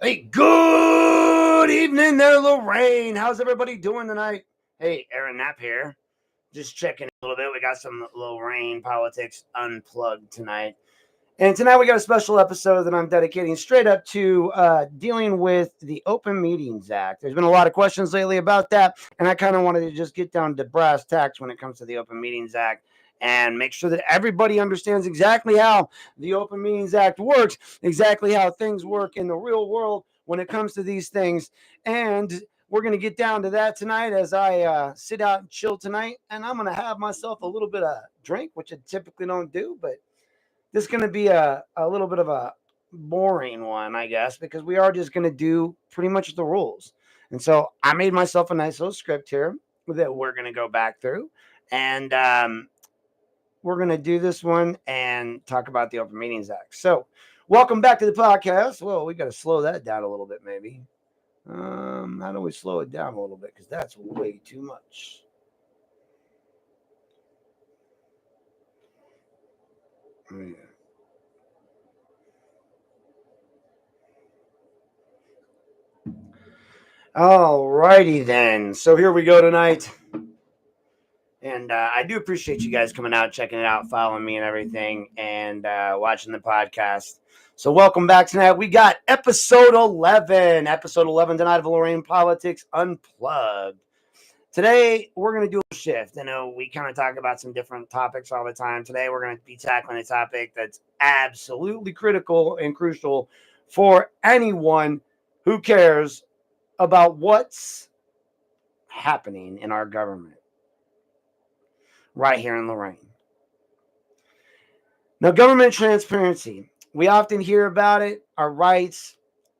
Hey, good evening there, Lorain. How's everybody doing tonight? Hey, Knapp here. Just checking a little bit. We got some Lorain politics unplugged tonight. And tonight we got a special episode that I'm dedicating straight up to dealing with the Open Meetings Act. There's been a lot of questions lately about that, and I kind of wanted to just get down to brass tacks when it comes to the Open Meetings Act and make sure that everybody understands exactly how the Open Meetings Act works, exactly how things work in the real world when it comes to these things. And we're going to get down to that tonight as I sit out and chill tonight, and I'm going to have myself a little bit of drink, which I typically don't do, but this is going to be a little bit of a boring one, I guess, because we are just going to do pretty much the rules. And so I made myself a nice little script here that we're going to go back through. And we're going to do this one and talk about the Open Meetings Act. So welcome back to the podcast. Well, we got to slow that down a little bit, maybe. How do we slow it down a little bit? Because that's way too much. Oh, yeah. All righty then. So here we go tonight. And I do appreciate you guys coming out, checking it out, following me and everything, and watching the podcast. So welcome back tonight. We got episode 11. Episode 11 tonight of Lorain Politics Unplugged. Today, we're going to do a shift. I know we kind of talk about some different topics all the time. Today, we're going to be tackling a topic that's absolutely critical and crucial for anyone who cares about what's happening in our government right here in Lorain. Now, government transparency. We often hear about it, our rights,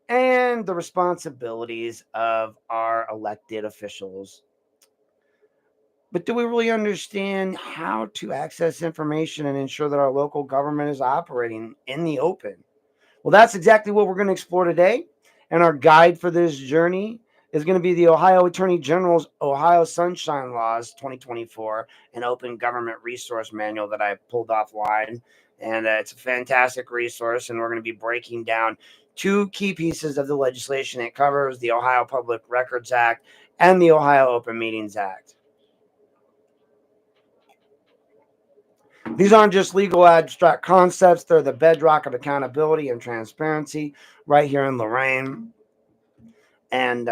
and the responsibilities of our elected officials. But do we really understand how to access information and ensure that our local government is operating in the open? Well, that's exactly what we're going to explore today. And our guide for this journey is going to be the Ohio Attorney General's Ohio Sunshine Laws 2024, an open government resource manual that I pulled offline. And it's a fantastic resource. And we're going to be breaking down two key pieces of the legislation. It covers the Ohio Public Records Act and the Ohio Open Meetings Act. These aren't just legal abstract concepts. They're the bedrock of accountability and transparency right here in Lorain. And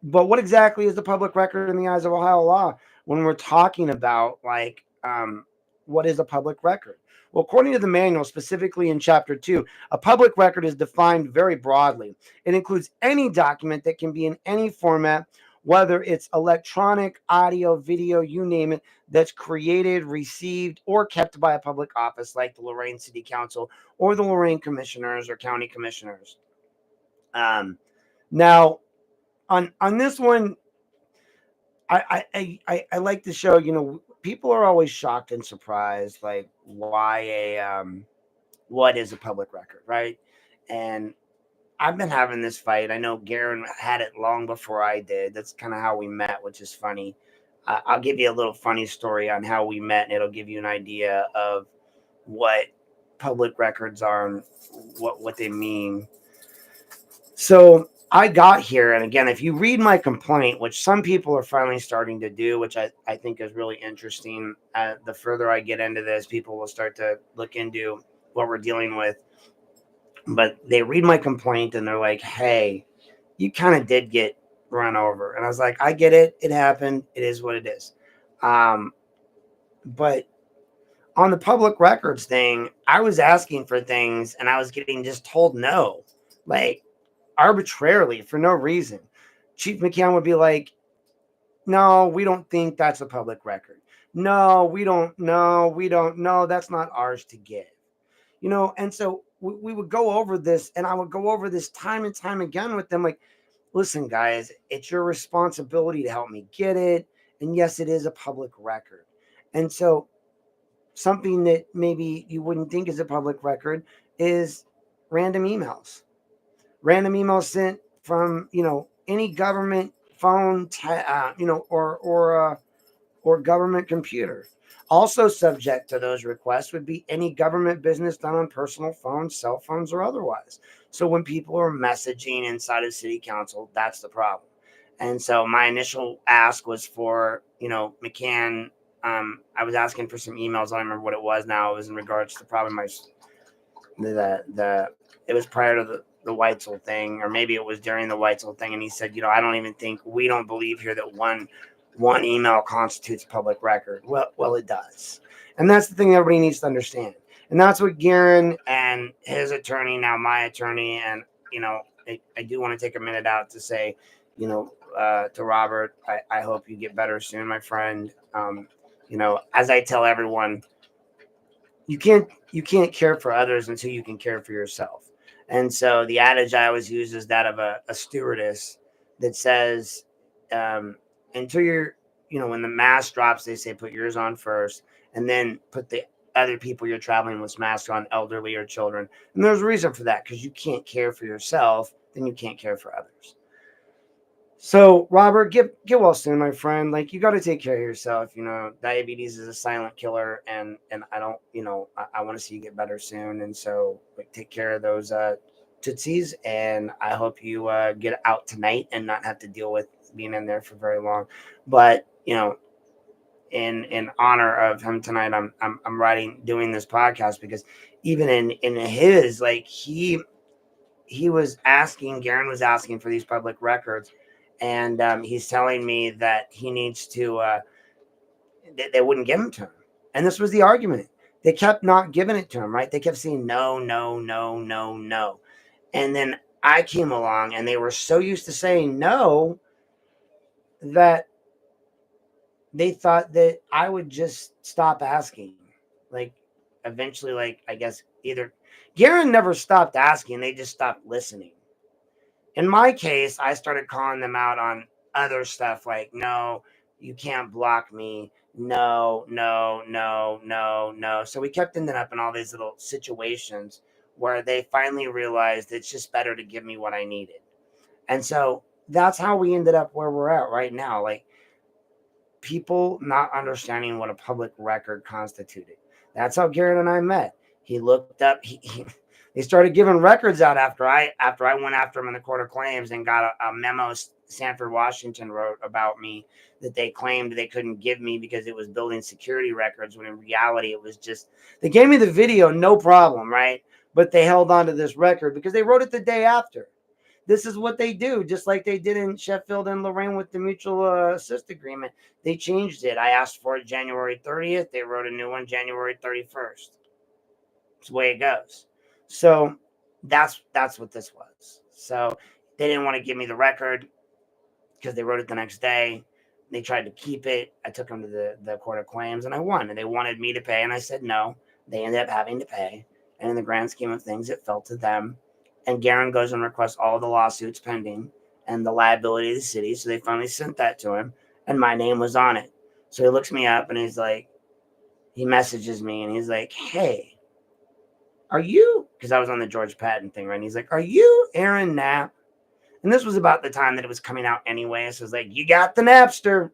but what exactly is the public record in the eyes of Ohio law when we're talking about what is a public record? Well, according to the manual, specifically in Chapter 2, a public record is defined very broadly. It includes any document that can be in any format, whether it's electronic, audio, video, you name it, that's created, received, or kept by a public office like the Lorain City Council or the Lorain Commissioners or County Commissioners. Now, on this one, I like to show, people are always shocked and surprised, like what is a public record, right? And I've been having this fight. I know Garen had it long before I did. That's kind of how we met, which is funny. I'll give you a little funny story on how we met, and it'll give you an idea of what public records are and what they mean. So I got here, and again, if you read my complaint, which some people are finally starting to do, which I think is really interesting, the further I get into this, people will start to look into what we're dealing with. But they read my complaint and they're like, hey, you kind of did get run over. And I was like, I get it. It happened. It is what it is. But on the public records thing, I was asking for things and I was getting just told no, like arbitrarily for no reason. Chief McCann would be like, no, we don't think that's a public record. No, we don't. No, we don't. No, that's not ours to give. And so we would go over this, and I would go over this time and time again with them. Like, listen, guys, it's your responsibility to help me get it. And yes, it is a public record. And so something that maybe you wouldn't think is a public record is random emails. Random emails sent from, any government phone, or government computer. Also subject to those requests would be any government business done on personal phones, cell phones, or otherwise. So when people are messaging inside of city council, that's the problem. And so my initial ask was for, McCann. I was asking for some emails. I don't remember what it was now. It was in regards to probably the it was prior to the Weitzel thing, or maybe it was during the Weitzel thing. And he said, I don't even think, we don't believe here that one email constitutes public record. Well, it does. And that's the thing that everybody needs to understand. And that's what Guerin and his attorney, now my attorney, and, I do want to take a minute out to say, to Robert, I hope you get better soon, my friend. As I tell everyone, you can't care for others until you can care for yourself. And so the adage I always use is that of a stewardess that says, until when the mask drops, they say put yours on first, and then put the other people you're traveling with masks on, elderly or children. And there's a reason for that, because you can't care for yourself, then you can't care for others. So, Robert, get well soon, my friend. Like, you got to take care of yourself. Diabetes is a silent killer, and I don't, I want to see you get better soon. And so, take care of those tootsies, and I hope you get out tonight and not have to deal with being in there for very long. But in honor of him tonight, I'm doing this podcast, because even in his, like, he was asking, Guerin was asking for these public records. And he's telling me that he needs to, they wouldn't give him to him. And this was the argument. They kept not giving it to him, right? They kept saying no, no, no, no, no. And then I came along, and they were so used to saying no that they thought that I would just stop asking. Like, eventually, like, I guess either Guerin never stopped asking, they just stopped listening. In my case, I started calling them out on other stuff, like, no, you can't block me. No, no, no, no, no. So we kept ending up in all these little situations where they finally realized it's just better to give me what I needed. And so that's how we ended up where we're at right now. Like, people not understanding what a public record constituted. That's how Garrett and I met. He looked up, they started giving records out after I went after him in the court of claims and got a memo Sanford, Washington wrote about me that they claimed they couldn't give me because it was building security records, when in reality it was just, they gave me the video, no problem, right? But they held on to this record because they wrote it the day after. This is what they do, just like they did in Sheffield and Lorain with the mutual assist agreement. They changed it. I asked for it January 30th. They wrote a new one January 31st. It's the way it goes. So that's what this was. So they didn't want to give me the record because they wrote it the next day. They tried to keep it. I took them to the court of claims, and I won. And they wanted me to pay, and I said no. They ended up having to pay. And in the grand scheme of things, it fell to them. And Guerin goes and requests all the lawsuits pending and the liability of the city. So they finally sent that to him, and my name was on it. So he looks me up, and he's like, he messages me, and he's like, hey, are you, because I was on the George Patton thing, right? And he's like, are you Aaron Knapp? And this was about the time that it was coming out anyway. So it's like, you got the Napster.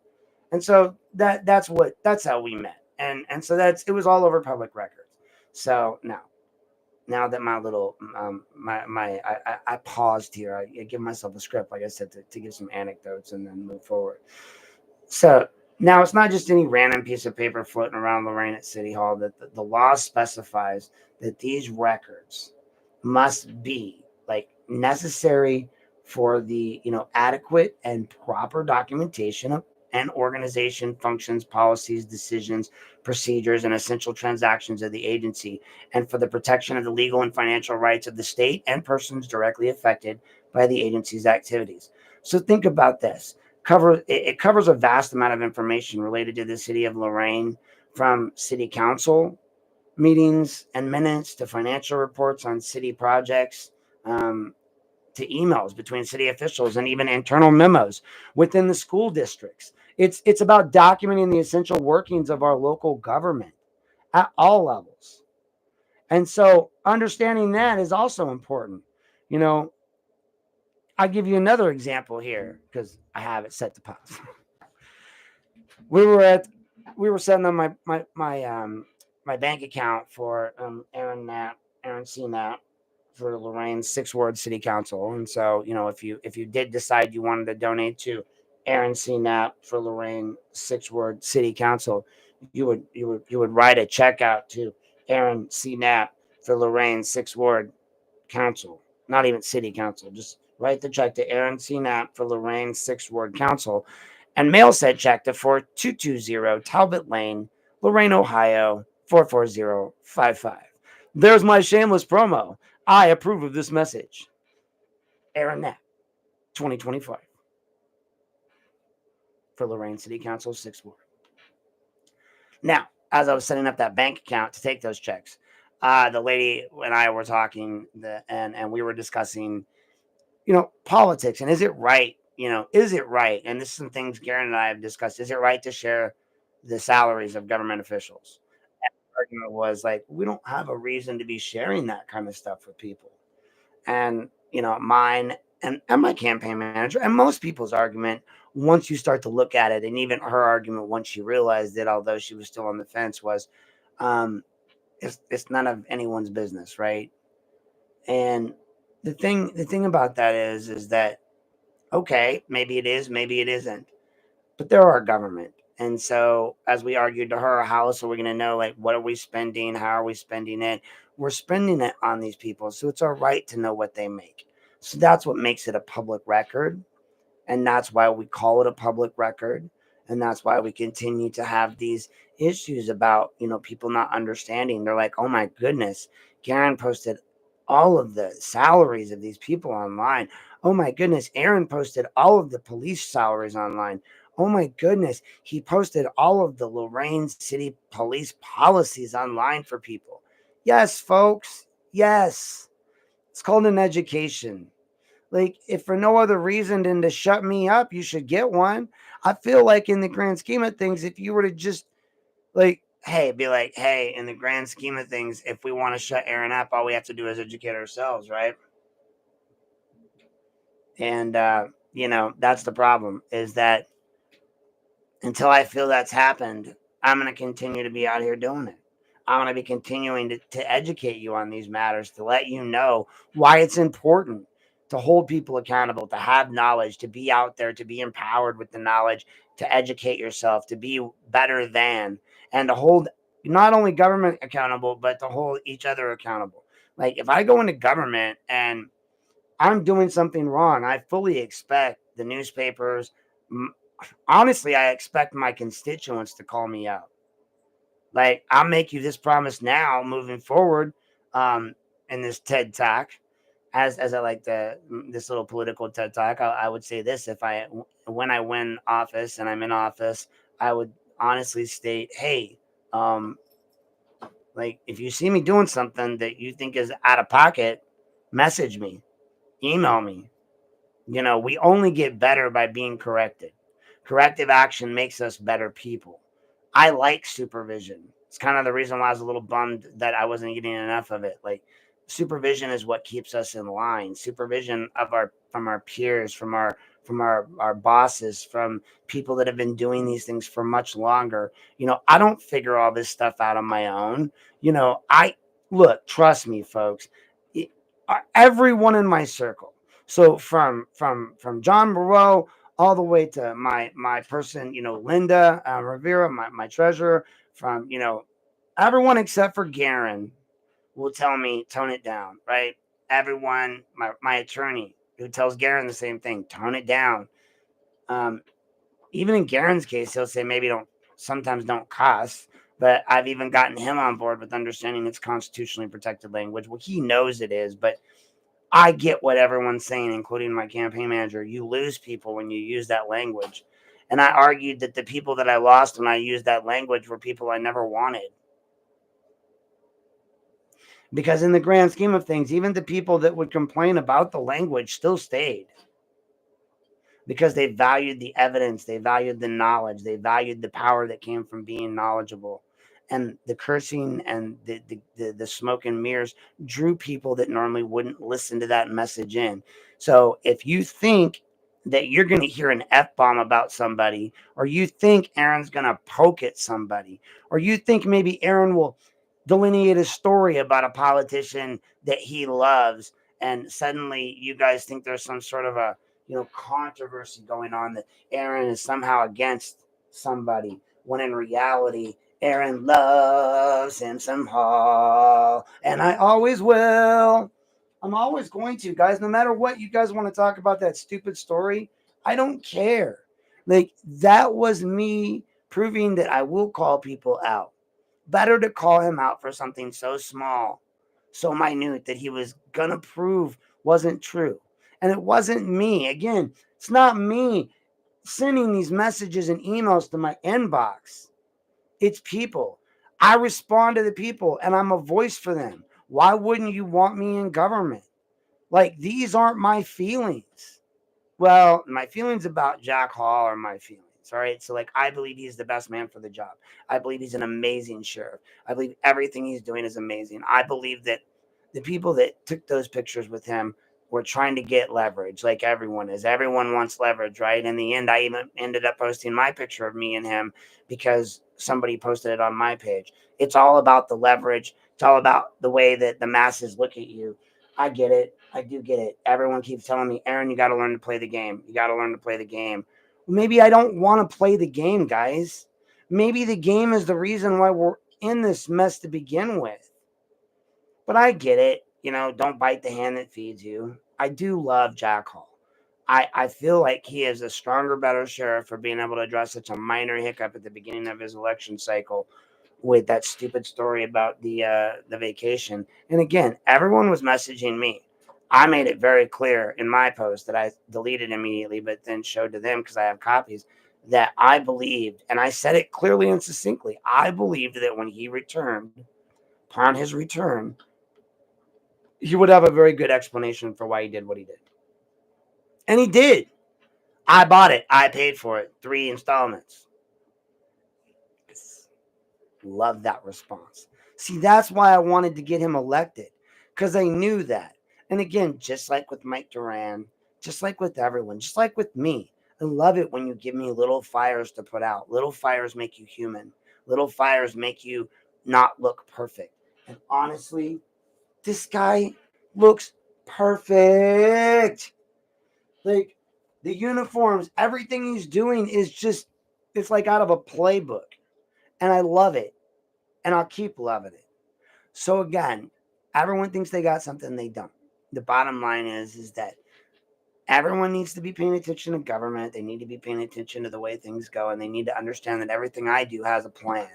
And so that's how we met. And so it was all over public records. So now that my little, I paused here. I give myself a script, like I said, to give some anecdotes and then move forward. So now it's not just any random piece of paper floating around Lorain at City Hall. That the law specifies that these records must be like necessary for the adequate and proper documentation of and organization functions, policies, decisions, procedures, and essential transactions of the agency, and for the protection of the legal and financial rights of the state and persons directly affected by the agency's activities. So think about this. It covers a vast amount of information related to the city of Lorain, from city council meetings and minutes to financial reports on city projects, to emails between city officials, and even internal memos within the school districts. It's about documenting the essential workings of our local government at all levels. And so understanding that is also important. I'll give you another example here because I have it set to pause. We were at we were setting up my bank account for Aaron C. Knapp for Lorain's 6 ward city council. And so, if you did decide you wanted to donate to Aaron C. Knapp for Lorain 6 ward city council, you would write a check out to Aaron C. Knapp for Lorain 6 ward council, not even city council. Just write the check to Aaron C. Knapp for Lorain 6 ward council and mail said check to 4220 Talbot Lane, Lorain, Ohio 44055. There's my shameless promo. I approve of this message. Aaron Knapp, 2025 for Lorain City Council 6 ward. Now, as I was setting up that bank account to take those checks, the lady and I were talking, and we were discussing, politics, and is it right? Is it right? And this is some things Garen and I have discussed. Is it right to share the salaries of government officials? And the argument was like, we don't have a reason to be sharing that kind of stuff with people. And mine and my campaign manager and most people's argument, once you start to look at it, and even her argument once she realized it, although she was still on the fence, was um, it's none of anyone's business, right? And the thing about that is that okay, maybe it is, maybe it isn't, but they're our government. And so, as we argued to her, how else are we going to know, like, what are we spending? How are we spending it? We're spending it on these people. So, it's our right to know what they make. So, that's what makes it a public record. And that's why we call it a public record. And that's why we continue to have these issues about, people not understanding. They're like, oh my goodness, Karen posted all of the salaries of these people online. Oh my goodness, Aaron posted all of the police salaries online. Oh my goodness, he posted all of the Lorain City police policies online for people. Yes, folks. Yes. It's called an education. Like, if for no other reason than to shut me up, you should get one. I feel like in the grand scheme of things, if you were to just be like, hey, in the grand scheme of things, if we want to shut Aaron up, all we have to do is educate ourselves, right? And that's the problem, is that until I feel that's happened, I'm going to continue to be out here doing it. I'm going to be continuing to educate you on these matters, to let you know why it's important to hold people accountable, to have knowledge, to be out there, to be empowered with the knowledge, to educate yourself, to be better than, and to hold not only government accountable, but to hold each other accountable. Like, if I go into government and I'm doing something wrong, I fully expect the newspapers, honestly, I expect my constituents to call me out. Like, I'll make you this promise now, moving forward, um, in this TED Talk, as I like this little political TED Talk. I would say this: if when I win office and I'm in office, I would honestly state, hey, um, like, if you see me doing something that you think is out of pocket, message me, email me. We only get better by being corrected. Corrective action makes us better people. I like supervision. It's kind of the reason why I was a little bummed that I wasn't getting enough of it. Like, supervision is what keeps us in line. Supervision of our peers, from our bosses, from people that have been doing these things for much longer. I don't figure all this stuff out on my own. I look, trust me, folks. it- Everyone in my circle. So from John Moreau all the way to my person, Linda Rivera, my treasurer, from everyone except for Garen will tell me tone it down, right? Everyone, my attorney who tells Garen the same thing, tone it down. Um, Even in Garen's case, he'll say maybe don't cuss. But I've even gotten him on board with understanding it's constitutionally protected language. Well, he knows it is, but I get what everyone's saying, including my campaign manager. You lose people when you use that language. And I argued that the people that I lost when I used that language were people I never wanted. Because in the grand scheme of things, even the people that would complain about the language still stayed. Because they valued the evidence, they valued the knowledge, they valued the power that came from being knowledgeable. And the cursing and the smoke and mirrors drew people that normally wouldn't listen to that message in. So if you think that you're going to hear an F-bomb about somebody, or you think Aaron's going to poke at somebody, or you think maybe Aaron will delineate a story about a politician that he loves, and suddenly you guys think there's some sort of a controversy going on, that Aaron is somehow against somebody, when in reality Aaron loves him some Hall, and I always will. I'm always going to, guys, no matter what you guys want to talk about that stupid story. I don't care. Like, that was me proving that I will call people out. Better to call him out for something so small, so minute, that he was going to prove wasn't true. And it wasn't me. Again, it's not me sending these messages and emails to my inbox. It's people. I respond to the people, and I'm a voice for them. Why wouldn't you want me in government? Like, these aren't my feelings. Well, my feelings about Jack Hall are my feelings. All right. So, like, I believe he's the best man for the job. I believe he's an amazing sheriff. I believe everything he's doing is amazing. I believe that the people that took those pictures with him were trying to get leverage, like everyone is. Everyone wants leverage, right? In the end, I even ended up posting my picture of me and him because somebody posted it on my page. It's all about the leverage. It's all about the way that the masses look at you. I get it. I do get it. Everyone keeps telling me, Aaron, you got to learn to play the game. You got to learn to play the game. Well, maybe I don't want to play the game, guys. Maybe the game is the reason why we're in this mess to begin with. But I get it. Don't bite the hand that feeds you. I do love Jack Hall. I feel like he is a stronger, better sheriff for being able to address such a minor hiccup at the beginning of his election cycle with that stupid story about the vacation. And again, everyone was messaging me. I made it very clear in my post that I deleted immediately, but then showed to them because I have copies, that I believed, and I said it clearly and succinctly, I believed that when he returned, upon his return, he would have a very good explanation for why he did what he did. And he did. I bought it. I paid for it. 3 installments. Love that response. See, that's why I wanted to get him elected, because I knew that. And again, just like with Mike Duran, just like with everyone, just like with me, I love it when you give me little fires to put out. Little fires make you human. Little fires make you not look perfect. And honestly, this guy looks perfect. Like, the uniforms, everything he's doing is just, it's like out of a playbook. And I love it. And I'll keep loving it. So again, everyone thinks they got something they don't. The bottom line is that everyone needs to be paying attention to government. They need to be paying attention to the way things go, and they need to understand that everything I do has a plan.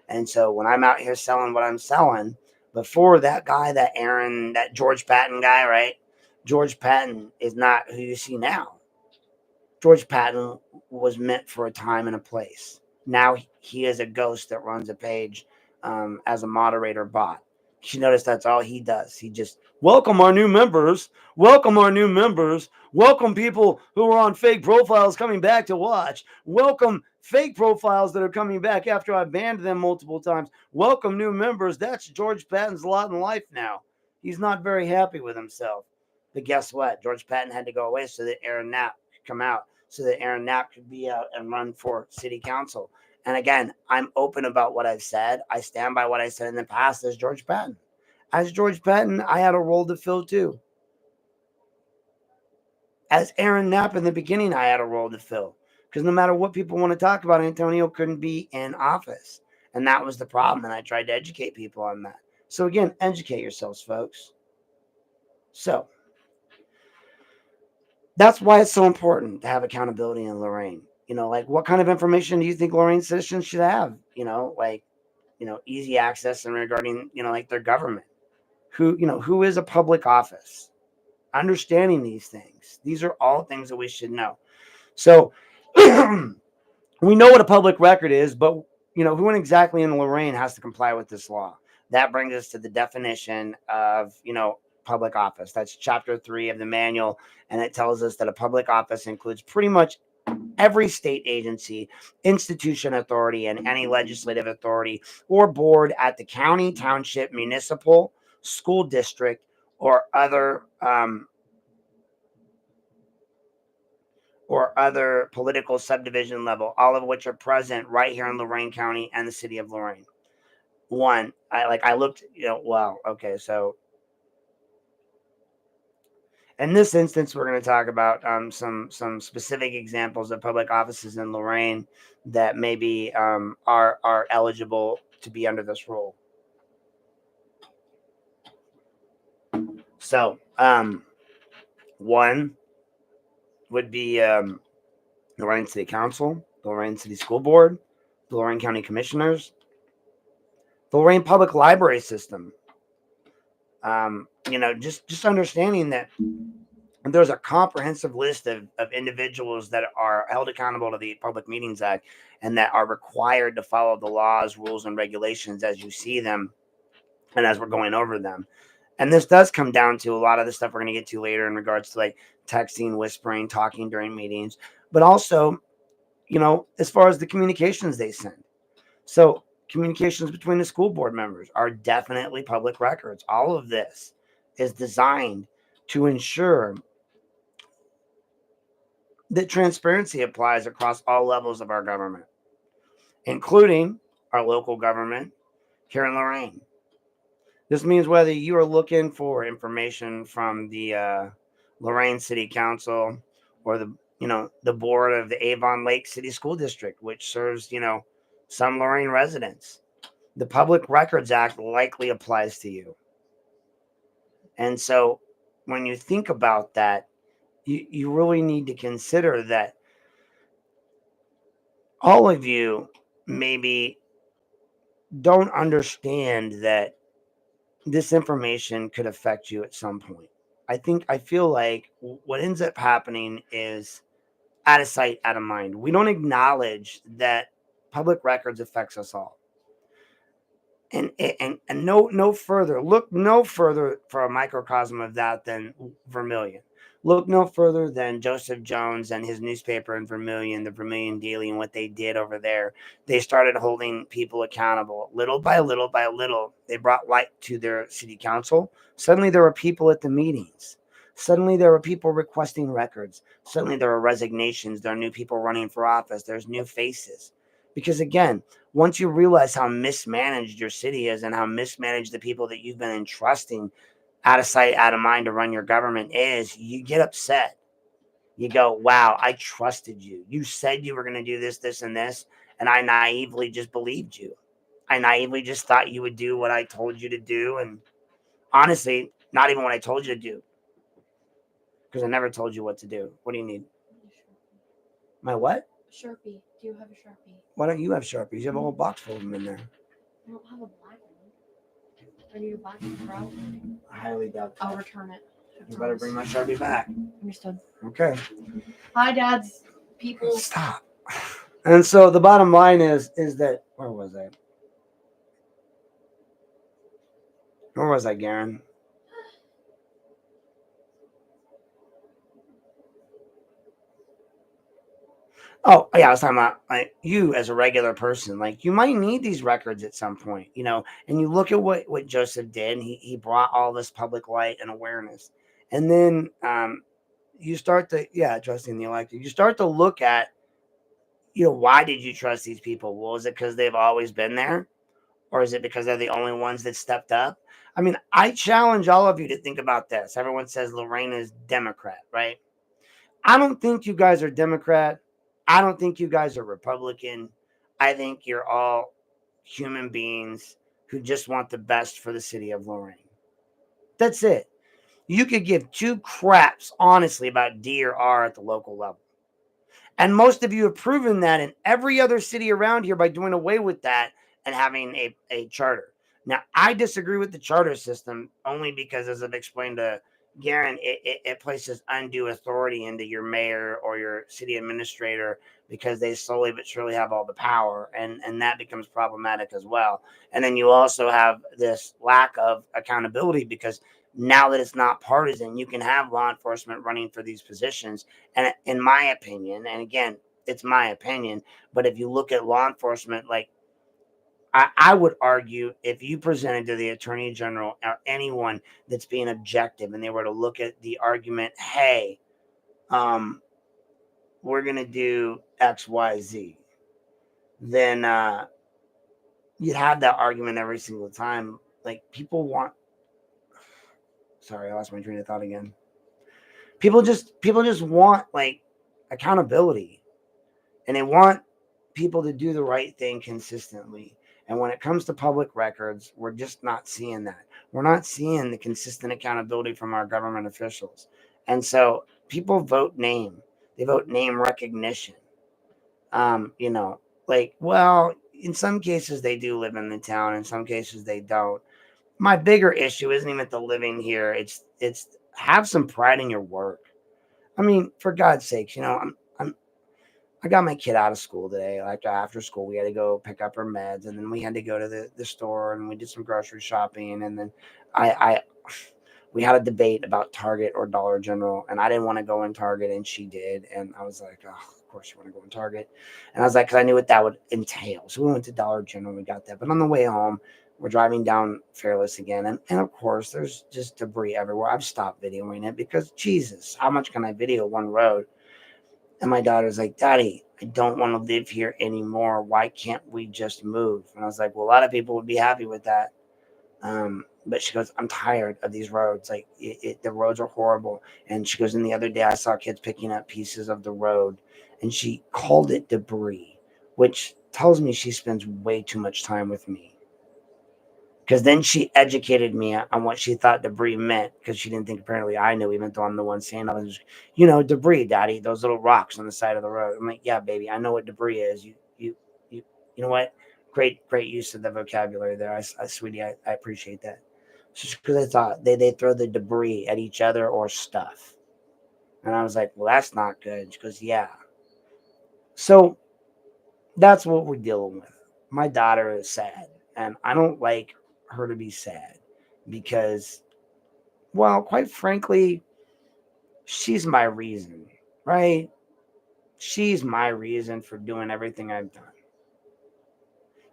And so when I'm out here selling what I'm selling, before that guy, that Aaron, that George Patton guy, right? George Patton is not who you see now. George Patton was meant for a time and a place. Now he is a ghost that runs a page as a moderator bot. You notice that's all he does. He just welcome our new members, welcome our new members, welcome people who are on fake profiles coming back to watch, welcome fake profiles that are coming back after I banned them multiple times, welcome new members. That's George Patton's lot in life now. He's not very happy with himself. But guess what? George Patton had to go away so that Aaron Knapp could come out, so that Aaron Knapp could be out and run for city council. And again, I'm open about what I've said. I stand by what I said in the past as George Patton. As George Patton, I had a role to fill too. As Aaron Knapp in the beginning, I had a role to fill. Because no matter what people want to talk about, Antonio couldn't be in office. And that was the problem. And I tried to educate people on that. So again, educate yourselves, folks. So that's why it's so important to have accountability in Lorain. Like, what kind of information do you think Lorain citizens should have? Easy access and regarding, like their government. Who is a public office? Understanding these things. These are all things that we should know. So we know what a public record is, but who exactly in Lorain has to comply with this law? That brings us to the definition of, public office. That's chapter 3 of the manual. And it tells us that a public office includes pretty much every state agency, institution, authority, and any legislative authority or board at the county, township, municipal, school district, or other or other political subdivision level, all of which are present right here in Lorain County and the city of Lorain. One, I looked, well, okay, so in this instance, we're going to talk about some specific examples of public offices in Lorain that maybe are eligible to be under this rule. So, one would be the Lorain City Council, the Lorain City School Board, the Lorain County Commissioners, the Lorain Public Library System. Just understanding that there's a comprehensive list of individuals that are held accountable to the Public Meetings Act and that are required to follow the laws, rules, and regulations as you see them and as we're going over them. And this does come down to a lot of the stuff we're going to get to later in regards to like texting, whispering, talking during meetings, but also, as far as the communications they send. So communications between the school board members are definitely public records. All of this is designed to ensure that transparency applies across all levels of our government, including our local government here in Lorain. This means whether you are looking for information from the Lorain City Council or the board of the Avon Lake City School District, which serves some Lorain residents, the Public Records Act likely applies to you. And so when you think about that, you really need to consider that all of you maybe don't understand that this information could affect you at some point. I feel like what ends up happening is out of sight, out of mind. We don't acknowledge that public records affects us all. And no further, look no further for a microcosm of that than Vermilion. Look no further than Joseph Jones and his newspaper in Vermilion, the Vermilion Daily, and what they did over there. They started holding people accountable little by little by little. They brought light to their city council. Suddenly there were people at the meetings. Suddenly there were people requesting records. Suddenly there were resignations. There are new people running for office. There's new faces. Because again, once you realize how mismanaged your city is and how mismanaged the people that you've been entrusting out of sight, out of mind to run your government is, you get upset. You go, wow, I trusted you. You said you were going to do this, this, and this, and I naively just believed you. I naively just thought you would do what I told you to do, and honestly, not even what I told you to do, because I never told you what to do. What do you need? My what? Sharpie. Do you have a Sharpie? Why don't you have Sharpies? You have a whole box full of them in there. I don't have a black one. I need a black one for out. I highly doubt that. I'll return it. You better bring my Sharpie back. Understood. Okay. Hi, Dad's people. Stop. And so the bottom line is that, where was I? Where was I, Garen? Oh, yeah, I was talking about like you as a regular person. Like you might need these records at some point, and you look at what Joseph did, and he brought all this public light and awareness. And then you start to, trusting the elected. You start to look at, why did you trust these people? Well, is it because they've always been there? Or is it because they're the only ones that stepped up? I mean, I challenge all of you to think about this. Everyone says Lorain is Democrat, right? I don't think you guys are Democrat. I don't think you guys are Republican. I think you're all human beings who just want the best for the city of Lorain. That's it. You could give two craps, honestly, about D or R at the local level. And most of you have proven that in every other city around here by doing away with that and having a charter. Now, I disagree with the charter system only because, as I've explained to Garen, it places undue authority into your mayor or your city administrator because they slowly but surely have all the power, and that becomes problematic as well. And then you also have this lack of accountability because now that it's not partisan, you can have law enforcement running for these positions. And in my opinion, and again, it's my opinion, but if you look at law enforcement, like I would argue if you presented to the attorney general or anyone that's being objective and they were to look at the argument, hey, we're going to do XYZ, then you'd have that argument every single time. Like people want, sorry, I lost my train of thought again. People just want like accountability, and they want people to do the right thing consistently. And when it comes to public records, we're just not seeing that. We're not seeing the consistent accountability from our government officials. And so people vote name. They vote name recognition. You know, like, well, in some cases they do live in the town, in some cases they don't. My bigger issue isn't even the living here. It's have some pride in your work. I mean, for God's sakes, you know, I got my kid out of school today. Like after school, we had to go pick up her meds, and then we had to go to the store, and we did some grocery shopping, and then I we had a debate about Target or Dollar General, and I didn't want to go in Target, and she did, and I was like, oh, of course you want to go in Target, and I was like, because I knew what that would entail. So we went to Dollar General, we got that, but on the way home, we're driving down Fairless again, and of course, there's just debris everywhere. I've stopped videoing it because Jesus, how much can I video one road? And my daughter's like, Daddy, I don't want to live here anymore. Why can't we just move? And I was like, well, a lot of people would be happy with that. But she goes, I'm tired of these roads. Like the roads are horrible. And she goes, and the other day I saw kids picking up pieces of the road, and she called it debris, which tells me she spends way too much time with me. Because then she educated me on what she thought debris meant, because she didn't think apparently I knew, even though I'm the one saying all this, debris, Daddy, those little rocks on the side of the road. I'm like, yeah, baby, I know what debris is. You, you know what? Great use of the vocabulary there. Sweetie, I appreciate that. Just because I thought they throw the debris at each other or stuff. And I was like, well, that's not good. She goes, yeah. So that's what we're dealing with. My daughter is sad, and I don't like her to be sad because, well, quite frankly, she's my reason, right? She's my reason for doing everything I've done.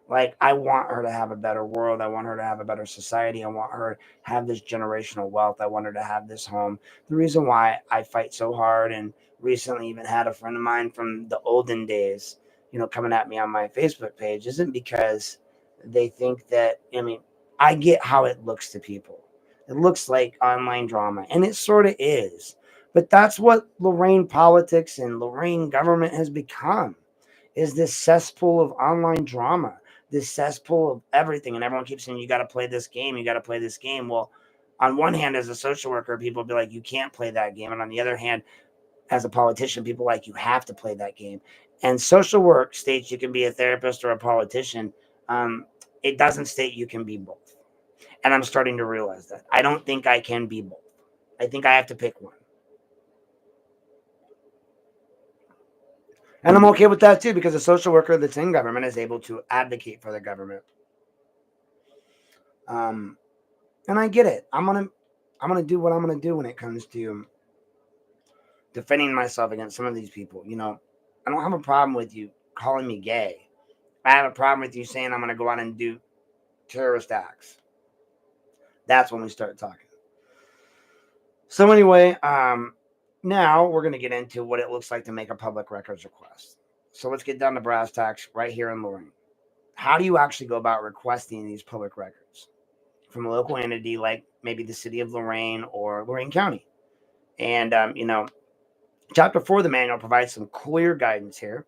Like, I want her to have a better world. I want her to have a better society. I want her to have this generational wealth. I want her to have this home. The reason why I fight so hard, and recently even had a friend of mine from the olden days, coming at me on my Facebook page, isn't because they think that, I get how it looks to people. It looks like online drama, and it sort of is. But that's what Lorain politics and Lorain government has become, is this cesspool of online drama, this cesspool of everything. And everyone keeps saying, you got to play this game. You got to play this game. Well, on one hand, as a social worker, people be like, you can't play that game. And on the other hand, as a politician, people like, you have to play that game. And social work states you can be a therapist or a politician. It doesn't state you can be both. And I'm starting to realize that. I don't think I can be both. I think I have to pick one. And I'm okay with that too, because a social worker that's in government is able to advocate for the government. Um, and I get it. I'm gonna do what I'm gonna do when it comes to defending myself against some of these people. I don't have a problem with you calling me gay. I have a problem with you saying I'm gonna go out and do terrorist acts. That's when we start talking. So anyway, now we're gonna get into what it looks like to make a public records request. So let's get down to brass tacks right here in Lorain. How do you actually go about requesting these public records from a local entity like maybe the city of Lorain or Lorain County? And, Chapter 4 of the manual provides some clear guidance here.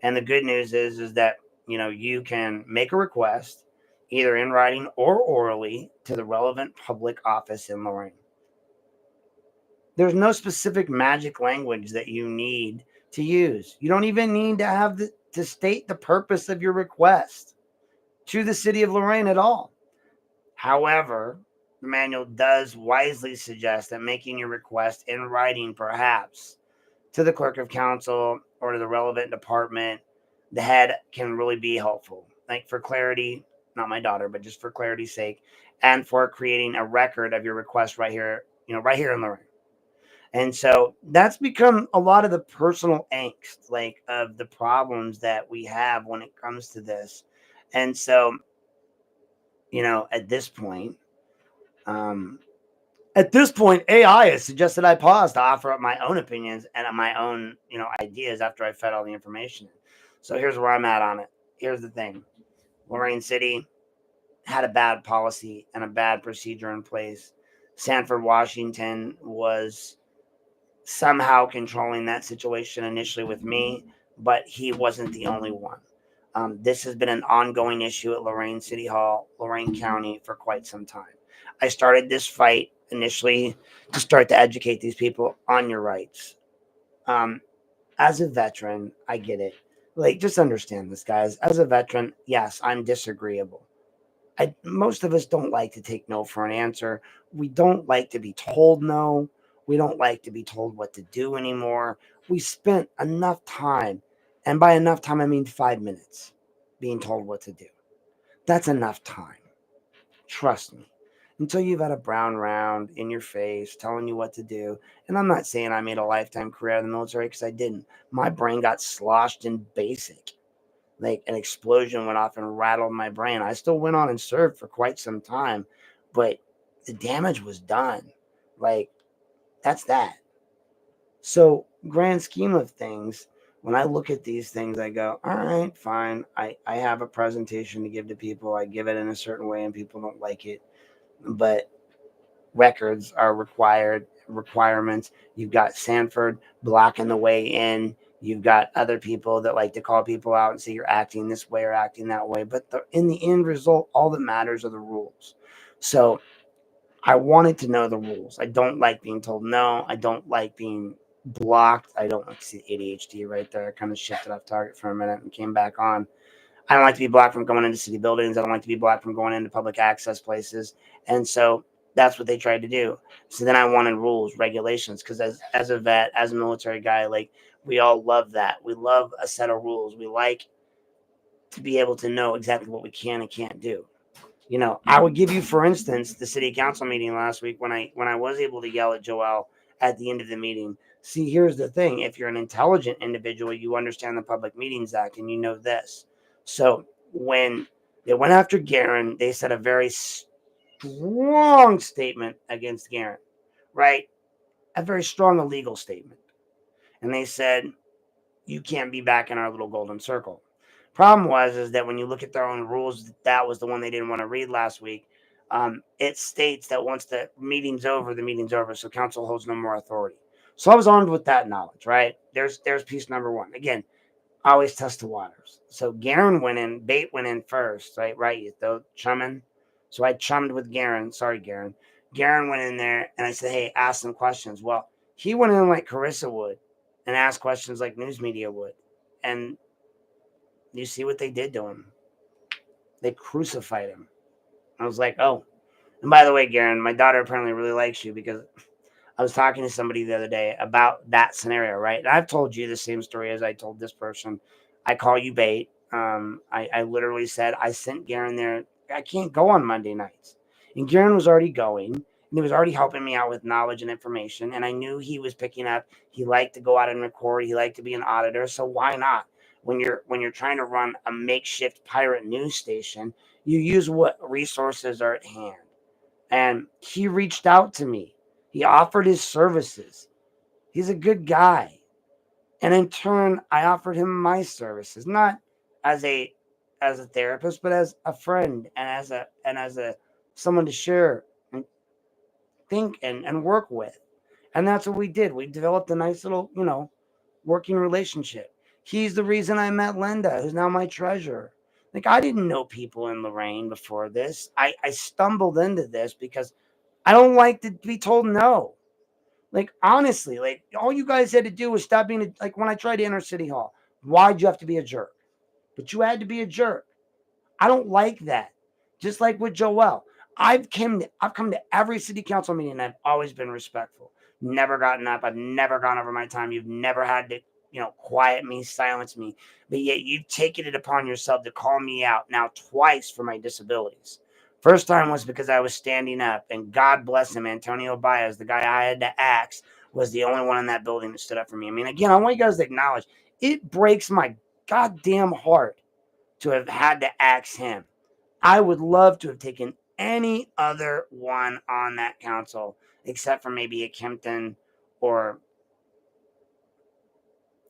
And the good news is that, you can make a request either in writing or orally to the relevant public office in Lorain. There's no specific magic language that you need to use. You don't even need to have to state the purpose of your request to the city of Lorain at all. However, the manual does wisely suggest that making your request in writing, perhaps to the clerk of council or to the relevant department, the head, can really be helpful. Like for clarity, not my daughter, but just for clarity's sake, and for creating a record of your request right here, right here in Lorain. And so that's become a lot of the personal angst, like of the problems that we have when it comes to this. And so, at this point, um, At this point, AI has suggested I pause to offer up my own opinions and my own, ideas after I fed all the information. So here's where I'm at on it. Here's the thing. Lorain City had a bad policy and a bad procedure in place. Sanford, Washington was somehow controlling that situation initially with me, but he wasn't the only one. This has been an ongoing issue at Lorain City Hall, Lorain County, for quite some time. I started this fight initially to start to educate these people on your rights. Um, as a veteran, I get it. Like, just understand this, guys. As a veteran, yes, I'm disagreeable. Most of us don't like to take no for an answer. We don't like to be told no. We don't like to be told what to do anymore. We spent enough time, and by enough time, I mean 5 minutes, being told what to do. That's enough time. Trust me. Until you've had a brown round in your face telling you what to do. And I'm not saying I made a lifetime career out of the military because I didn't. My brain got sloshed in basic. Like an explosion went off and rattled my brain. I still went on and served for quite some time, but the damage was done. Like, that's that. So, grand scheme of things, when I look at these things, I go, all right, fine. I have a presentation to give to people. I give it in a certain way and people don't like it. But records are requirements. You've got Sanford blocking the way in. You've got other people that like to call people out and say you're acting this way or acting that way. But in the end result, all that matters are the rules. So I wanted to know the rules. I don't like being told no. I don't like being blocked. I don't like to see ADHD right there. I kind of shifted off target for a minute and came back on. I don't like to be blocked from going into city buildings. I don't like to be blocked from going into public access places. And so that's what they tried to do. So then I wanted rules, regulations, because as a vet, as a military guy, like we all love that. We love a set of rules. We like to be able to know exactly what we can and can't do. I would give you, for instance, the city council meeting last week when I was able to yell at Joel at the end of the meeting. See, here's the thing: if you're an intelligent individual, you understand the Public Meetings Act, and you know this. So when they went after Garen, they said a very strong statement against Garen, right? A very strong illegal statement, and they said you can't be back in our little golden circle. Problem was is that when you look at their own rules, that was the one they didn't want to read last week. It states that once the meeting's over, the meeting's over, so council holds no more authority. So I was armed with that knowledge, right? There's piece number one. Again, always test the waters. So Garen went in, Bait went in first, right? Right, you throw chumming. So I chummed with Garen. Sorry, Garen. Garen went in there and I said, hey, ask some questions. Well, he went in like Carissa would and asked questions like news media would. And you see what they did to him. They crucified him. I was like, oh. And by the way, Garen, my daughter apparently really likes you because I was talking to somebody the other day about that scenario, right? And I've told you the same story as I told this person. I call you bait. I literally said I sent Garen there. I can't go on Monday nights. And Garen was already going, and he was already helping me out with knowledge and information. And I knew he was picking up. He liked to go out and record. He liked to be an auditor. So why not? When you're trying to run a makeshift pirate news station, you use what resources are at hand. And he reached out to me. He offered his services. He's a good guy. And in turn, I offered him my services, not as a therapist, but as a friend and as a someone to share and think and work with. And that's what we did. We developed a nice little, working relationship. He's the reason I met Linda, who's now my treasurer. Like, I didn't know people in Lorain before this. I stumbled into this because I don't like to be told no. Like, honestly, like, all you guys had to do was stop being like when I tried to enter City Hall. Why'd you have to be a jerk? But you had to be a jerk. I don't like that. Just like with Joel. I've come to every city council meeting and I've always been respectful. Never gotten up. I've never gone over my time. You've never had to, quiet me, silence me. But yet you've taken it upon yourself to call me out now twice for my disabilities. First time was because I was standing up, and God bless him, Antonio Baez, the guy I had to axe, was the only one in that building that stood up for me. I mean, again, I want you guys to acknowledge it breaks my goddamn heart to have had to axe him. I would love to have taken any other one on that council except for maybe a Kempton or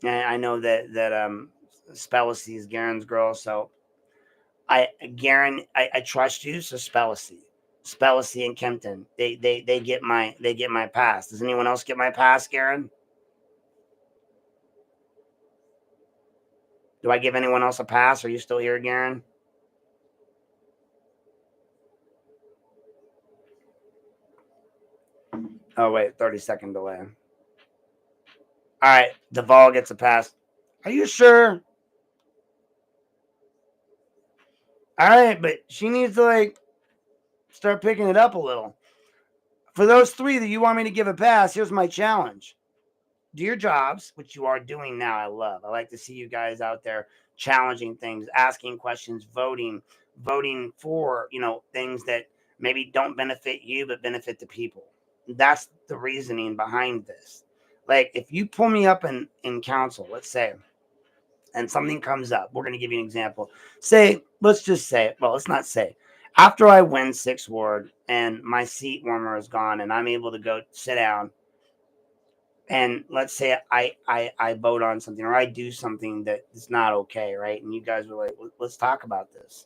and I know that Spellacy is Garen's girl, so I trust you, so Spellacy and Kempton, they get my pass. Does anyone else get my pass, Garen? Do I give anyone else a pass? Are you still here, Garen? Oh wait, 30-second delay. All right, Duvall gets a pass. Are you sure? All right, but she needs to like start picking it up a little. For those three that you want me to give a pass, here's my challenge. Do your jobs, which you are doing now. I love. I like to see you guys out there challenging things, asking questions, voting for, things that maybe don't benefit you but benefit the people. That's the reasoning behind this. Like if you pull me up in council, let's say, and something comes up, we're going to give you an example. Let's just say, well, let's not say, after I win 6th Ward and my seat warmer is gone and I'm able to go sit down, and let's say I vote on something or I do something that is not okay, right? And you guys were like, let's talk about this.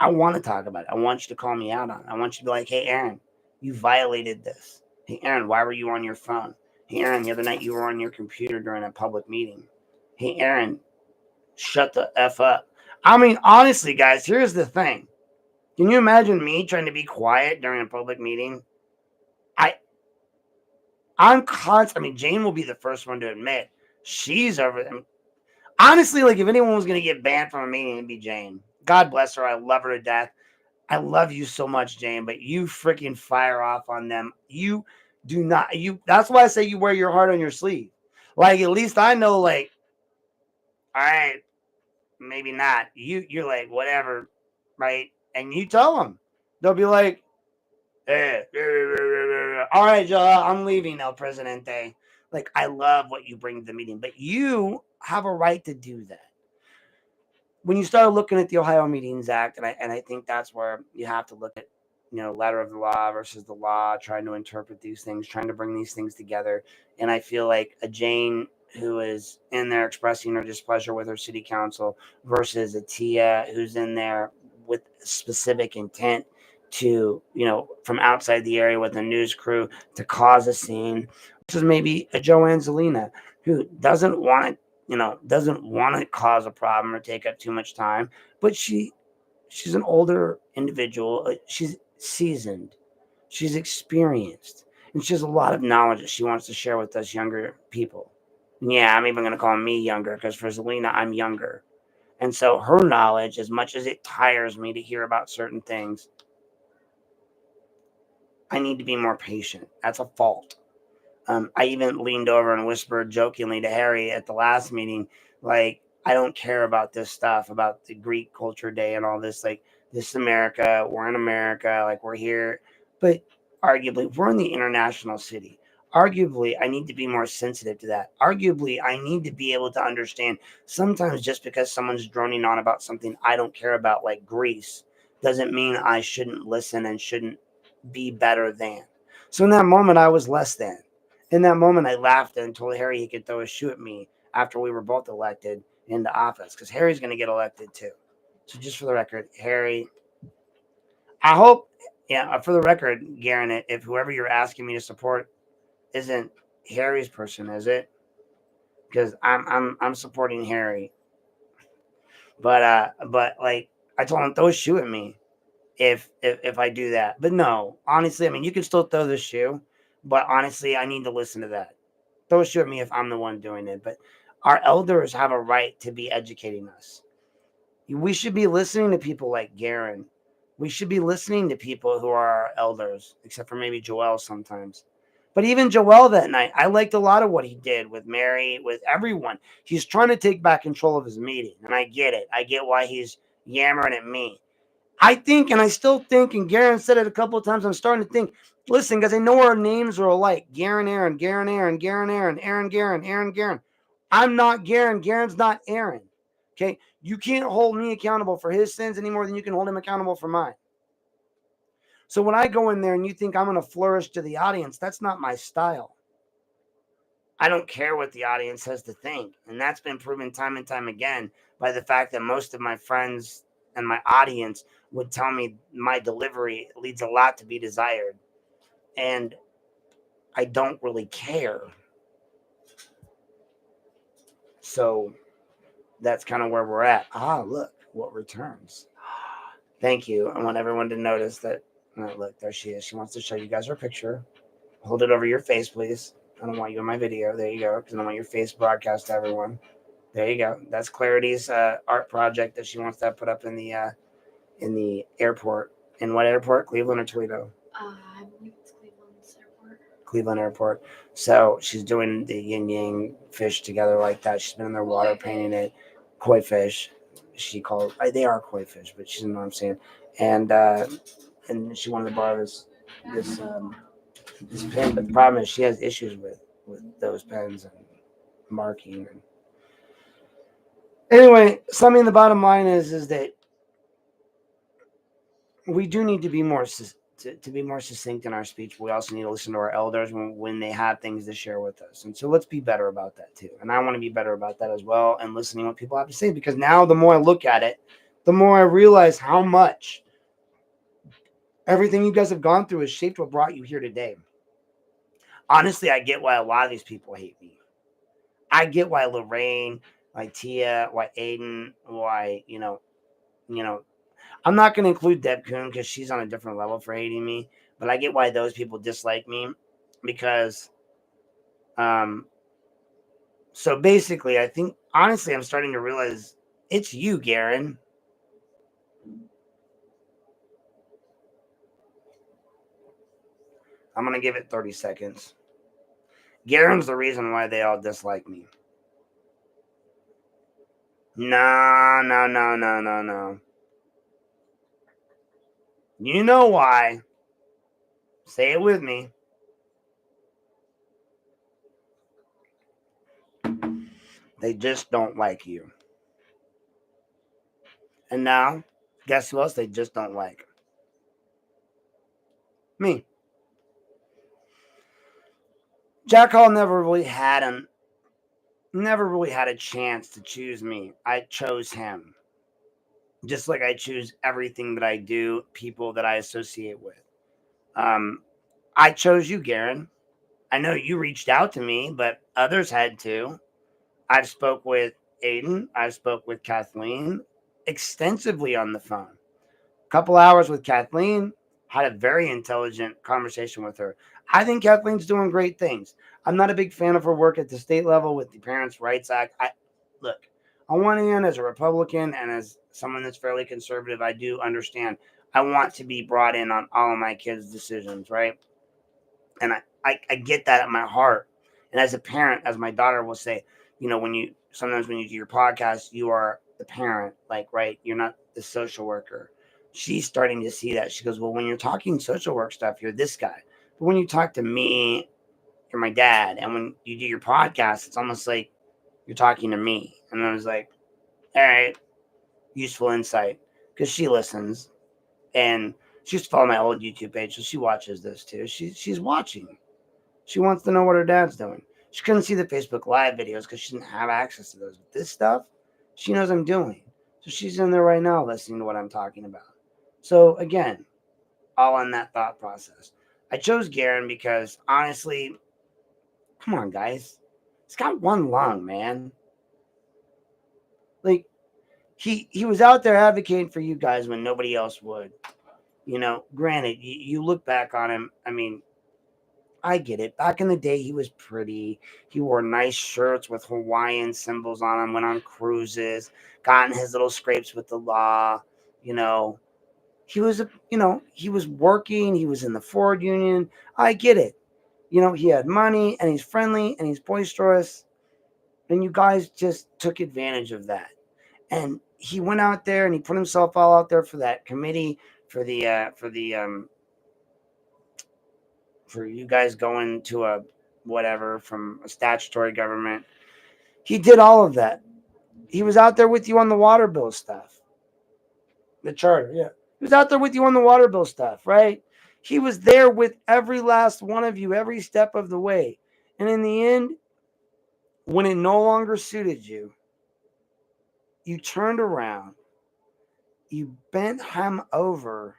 I want to talk about it. I want you to call me out on it. I want you to be like, hey, Aaron, you violated this. Hey, Aaron, why were you on your phone? Hey, Aaron, the other night you were on your computer during a public meeting. Hey, Aaron, shut the F up. I mean, honestly, guys, here's the thing. Can you imagine me trying to be quiet during a public meeting? I'm constant. I mean, Jane will be the first one to admit she's over them. Honestly, like if anyone was going to get banned from a meeting, it'd be Jane. God bless her. I love her to death. I love you so much, Jane, but you freaking fire off on them. You do not. That's why I say you wear your heart on your sleeve. Like at least I know. Like, all right, maybe not. You're like whatever, right? And you tell them. They'll be like, all right, Joe, I'm leaving El Presidente. Like, I love what you bring to the meeting, but you have a right to do that. When you start looking at the Ohio Meetings Act, and I think that's where you have to look at, letter of the law versus the law, trying to interpret these things, trying to bring these things together. And I feel like a Jane who is in there expressing her displeasure with her city council versus a Tia who's in there with specific intent to, from outside the area with a news crew to cause a scene. This is maybe a Joe Angelina who doesn't want to cause a problem or take up too much time, but she's an older individual. She's seasoned, she's experienced, and she has a lot of knowledge that she wants to share with us younger people. And yeah, I'm even going to call me younger because for Zelina, I'm younger. And so her knowledge, as much as it tires me to hear about certain things, I need to be more patient. That's a fault. I even leaned over and whispered jokingly to Harry at the last meeting, like, I don't care about this stuff, about the Greek culture day and all this. Like, this is America. We're in America. Like, we're here. But arguably, we're in the international city. Arguably, I need to be more sensitive to that. Arguably, I need to be able to understand sometimes just because someone's droning on about something I don't care about, like Greece, doesn't mean I shouldn't listen and shouldn't be better than. So in that moment, I was less than. In that moment, I laughed and told Harry he could throw a shoe at me after we were both elected into office because Harry's going to get elected too. So just for the record, Harry, I hope, yeah, for the record, Garen, if whoever you're asking me to support isn't Harry's person, is it? Because I'm supporting Harry, but like I told him throw a shoe at me if I do that. But no, honestly, I mean you can still throw the shoe, but honestly, I need to listen to that. Throw a shoe at me if I'm the one doing it. But our elders have a right to be educating us. We should be listening to people like Garen. We should be listening to people who are our elders, except for maybe Joel sometimes. But even Joel that night, I liked a lot of what he did with Mary, with everyone. He's trying to take back control of his meeting, and I get it. I get why he's yammering at me. I think, and I still think, and Garen said it a couple of times, I'm starting to think, listen, because I know our names are alike. Garen, Aaron, Garen, Aaron, Garen, Aaron, Aaron, Garen, Aaron, Garen. I'm not Garen. Garen's not Aaron. Okay? You can't hold me accountable for his sins any more than you can hold him accountable for mine. So when I go in there and you think I'm going to flourish to the audience, that's not my style. I don't care what the audience has to think. And that's been proven time and time again by the fact that most of my friends and my audience would tell me my delivery leaves a lot to be desired. And I don't really care. So that's kind of where we're at. Look, what returns. Thank you. I want everyone to notice that. Look, there she is. She wants to show you guys her picture. Hold it over your face, please. I don't want you in my video. There you go. Because I don't want your face broadcast to everyone. There you go. That's Clarity's art project that she wants to put up in the airport. In what airport? Cleveland or Toledo? I believe it's Cleveland's airport. Cleveland Airport. So she's doing the yin yang fish together like that. She's been in their water painting it. Koi fish. She called. They are koi fish, but she doesn't know what I'm saying. And she wanted to borrow this pen, but the problem is she has issues with those pens and marking. And anyway, something the bottom line is that we do need to be more to be more succinct in our speech. We also need to listen to our elders when they have things to share with us. And so let's be better about that too. And I want to be better about that as well, and listening to what people have to say, because now the more I look at it, the more I realize how much everything you guys have gone through has shaped what brought you here today. Honestly, I get why a lot of these people hate me. I get why Lorain, why Tia, why Aiden, why, I'm not going to include Deb Kuhn because she's on a different level for hating me, but I get why those people dislike me because, so basically, I think, honestly, I'm starting to realize it's you, Garen. I'm going to give it 30 seconds. Garen's the reason why they all dislike me. No. You know why. Say it with me. They just don't like you. And now, guess who else they just don't like? Me. Jack Hall never really had a chance to choose me. I chose him. Just like I choose everything that I do, people that I associate with. I chose you, Garen. I know you reached out to me, but others had to. I've spoke with Aiden. I've spoke with Kathleen extensively on the phone. A couple hours with Kathleen. Had a very intelligent conversation with her. I think Kathleen's doing great things. I'm not a big fan of her work at the state level with the Parents' Rights Act. Look, on one hand, as a Republican and as someone that's fairly conservative, I do understand. I want to be brought in on all of my kids' decisions, right? And I get that at my heart. And as a parent, as my daughter will say, when you do your podcast, you are the parent, like, right? You're not the social worker. She's starting to see that. She goes, well, when you're talking social work stuff, you're this guy. But when you talk to me, you're my dad. And when you do your podcast, it's almost like you're talking to me. And I was like, all right, useful insight. Because she listens. And she used to follow my old YouTube page, so she watches this too. She's watching. She wants to know what her dad's doing. She couldn't see the Facebook Live videos because she didn't have access to those. But this stuff, she knows I'm doing. So she's in there right now listening to what I'm talking about. So again, all on that thought process. I chose Garen because honestly, come on, guys. He's got one lung, man. Like, he was out there advocating for you guys when nobody else would. Granted, you look back on him, I mean, I get it. Back in the day, he was pretty. He wore nice shirts with Hawaiian symbols on him, went on cruises, got in his little scrapes with the law. He was working. He was in the Ford Union. I get it. He had money and he's friendly and he's boisterous. And you guys just took advantage of that. And he went out there and he put himself all out there for that committee, for you guys going to a whatever from a statutory government. He did all of that. He was out there with you on the water bill stuff. The charter, yeah. He was out there with you on the water bill stuff, right? He was there with every last one of you, every step of the way. And in the end, when it no longer suited you, you turned around, you bent him over,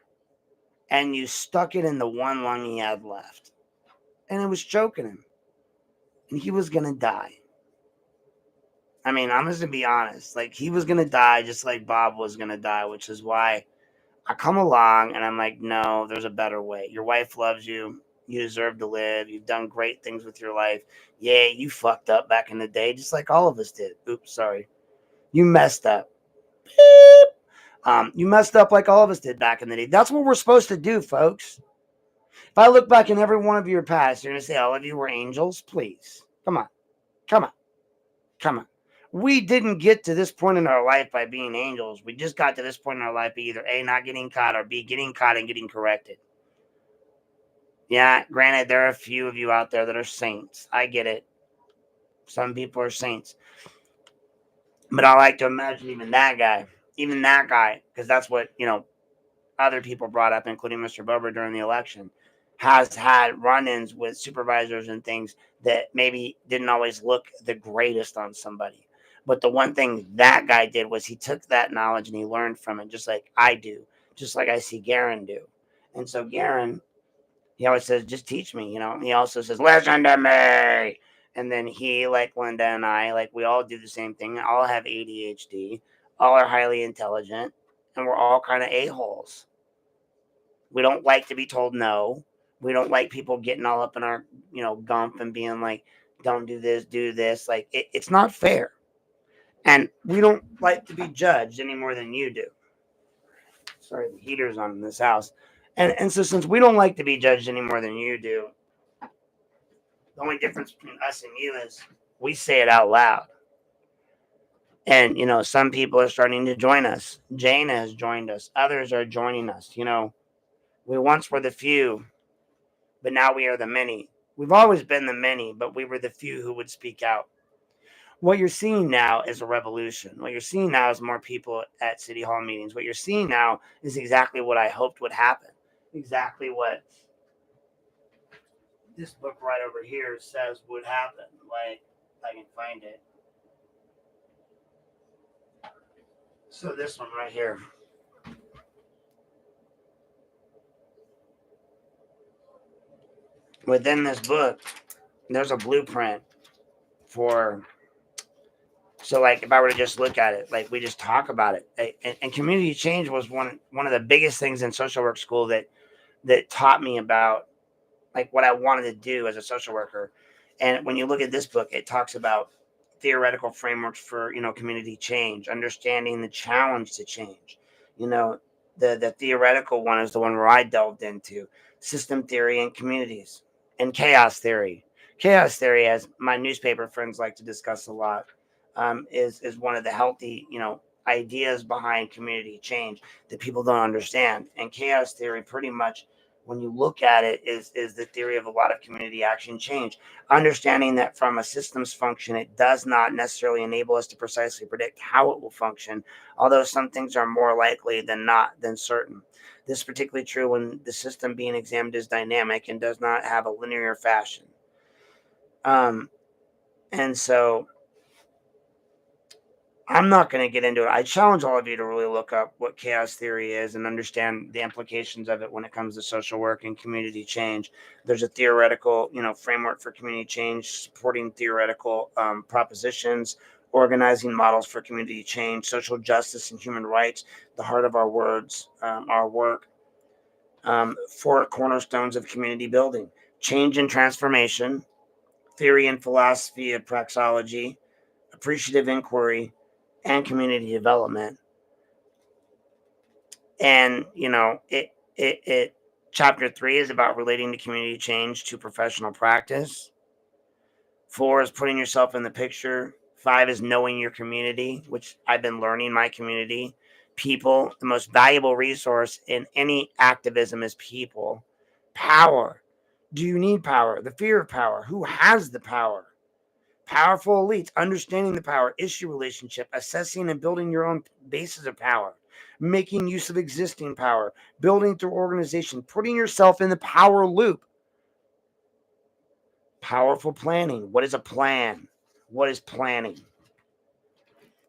and you stuck it in the one lung he had left. And it was choking him. And he was going to die. I mean, I'm just going to be honest. Like, he was going to die just like Bob was going to die, which is why I come along and I'm like, no, there's a better way. Your wife loves you. You deserve to live. You've done great things with your life. Yeah, you fucked up back in the day, just like all of us did. Oops, sorry. You messed up. Beep. You messed up like all of us did back in the day. That's what we're supposed to do, folks. If I look back in every one of your past, you're going to say all of you were angels? Please. Come on. Come on. Come on. We didn't get to this point in our life by being angels. We just got to this point in our life by either A, not getting caught, or B, getting caught and getting corrected. Yeah, granted, there are a few of you out there that are saints. I get it. Some people are saints. But I like to imagine even that guy, because that's what, other people brought up, including Mr. Bober during the election, has had run-ins with supervisors and things that maybe didn't always look the greatest on somebody. But the one thing that guy did was he took that knowledge and he learned from it, just like I do, just like I see Garen do. And so Garen, he always says, just teach me, He also says, listen to me. And then he, like Linda and I, like we all do the same thing. All have ADHD, all are highly intelligent, and we're all kind of a-holes. We don't like to be told no. We don't like people getting all up in our, gump and being like, don't do this, do this. Like, it's not fair. And we don't like to be judged any more than you do. Sorry, the heater's on in this house. And so since we don't like to be judged any more than you do, the only difference between us and you is we say it out loud. And, some people are starting to join us. Jana has joined us. Others are joining us. We once were the few, but now we are the many. We've always been the many, but we were the few who would speak out. What you're seeing now is a revolution. What you're seeing now is more people at City Hall meetings. What you're seeing now is exactly what I hoped would happen. Exactly what this book right over here says would happen. Like, if I can find it. So this one right here. Within this book, there's a blueprint for, so like if I were to just look at it, like we just talk about it. And community change was one of the biggest things in social work school that taught me about like what I wanted to do as a social worker. And when you look at this book, it talks about theoretical frameworks for, community change, understanding the challenge to change. The theoretical one is the one where I delved into system theory and communities and chaos theory. Chaos theory, as my newspaper friends like to discuss a lot, is one of the healthy, ideas behind community change that people don't understand. And chaos theory pretty much, when you look at it, is the theory of a lot of community action change. Understanding that from a systems function, it does not necessarily enable us to precisely predict how it will function, although some things are more likely than not than certain. This is particularly true when the system being examined is dynamic and does not have a linear fashion. And so I'm not going to get into it. I challenge all of you to really look up what chaos theory is and understand the implications of it when it comes to social work and community change. There's a theoretical, framework for community change, supporting theoretical propositions, organizing models for community change, social justice and human rights, the heart of our words, our work, 4 cornerstones of community building, change and transformation, theory and philosophy of praxeology, appreciative inquiry, and community development. And it chapter 3 is about relating to community change to professional practice. 4 is putting yourself in the picture. 5 is knowing your community, which I've been learning my community. People, the most valuable resource in any activism is people. Power. Do you need power? The fear of power. Who has the power? Powerful elites, understanding the power, issue relationship, assessing and building your own bases of power. making use of existing power, building through organization, putting yourself in the power loop. Powerful planning. What is a plan? What is planning?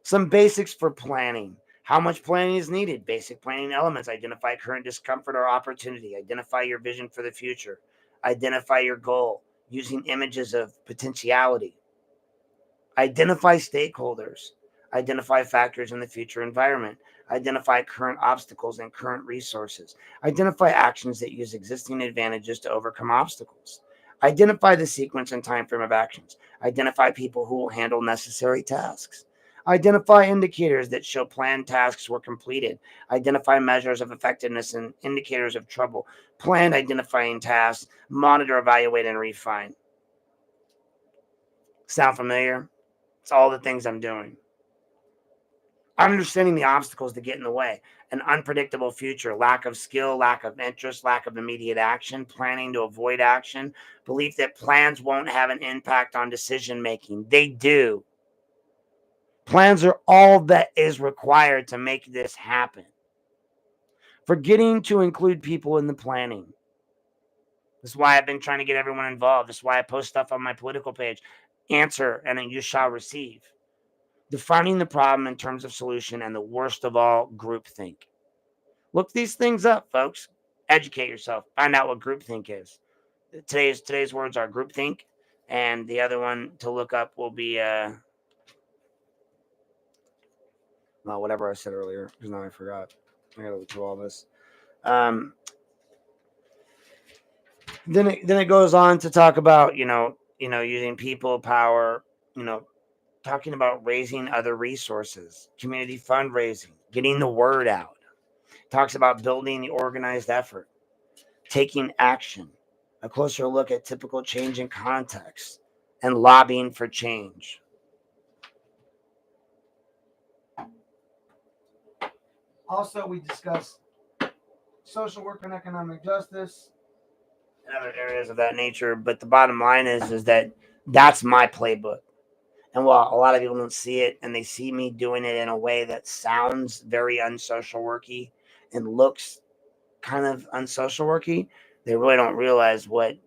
Some basics for planning. How much planning is needed? Basic planning elements. Identify current discomfort or opportunity. Identify your vision for the future. Identify your goal using images of potentiality. Identify stakeholders. Identify factors in the future environment. Identify current obstacles and current resources. Identify actions that use existing advantages to overcome obstacles. Identify the sequence and time frame of actions. Identify people who will handle necessary tasks. Identify indicators that show planned tasks were completed. Identify measures of effectiveness and indicators of trouble. Plan identifying tasks. Monitor, evaluate, and refine. Sound familiar? It's all the things I'm doing. Understanding the obstacles that get in the way, an unpredictable future, lack of skill, lack of interest, lack of immediate action, planning to avoid action, belief that plans won't have an impact on decision making. They do. Plans are all that is required to make this happen. Forgetting to include people in the planning. This is why I've been trying to get everyone involved. This is why I post stuff on my political page. Answer, and then you shall receive. Defining the problem in terms of solution, and the worst of all, groupthink. Look these things up, folks. Educate yourself. Find out what groupthink is. Today's words are groupthink, and the other one to look up will be well, whatever I said earlier, because now I forgot. I gotta look through all this. Then it goes on to talk about using people power, talking about raising other resources, community fundraising, getting the word out. Talks about building the organized effort, taking action, a closer look at typical change in context, and lobbying for change. Also, we discuss social work and economic justice and other areas of that nature. But the bottom line is that that's my playbook. And while a lot of people don't see it, and they see me doing it in a way that sounds very unsocial worky and looks kind of unsocial worky, they really don't realize what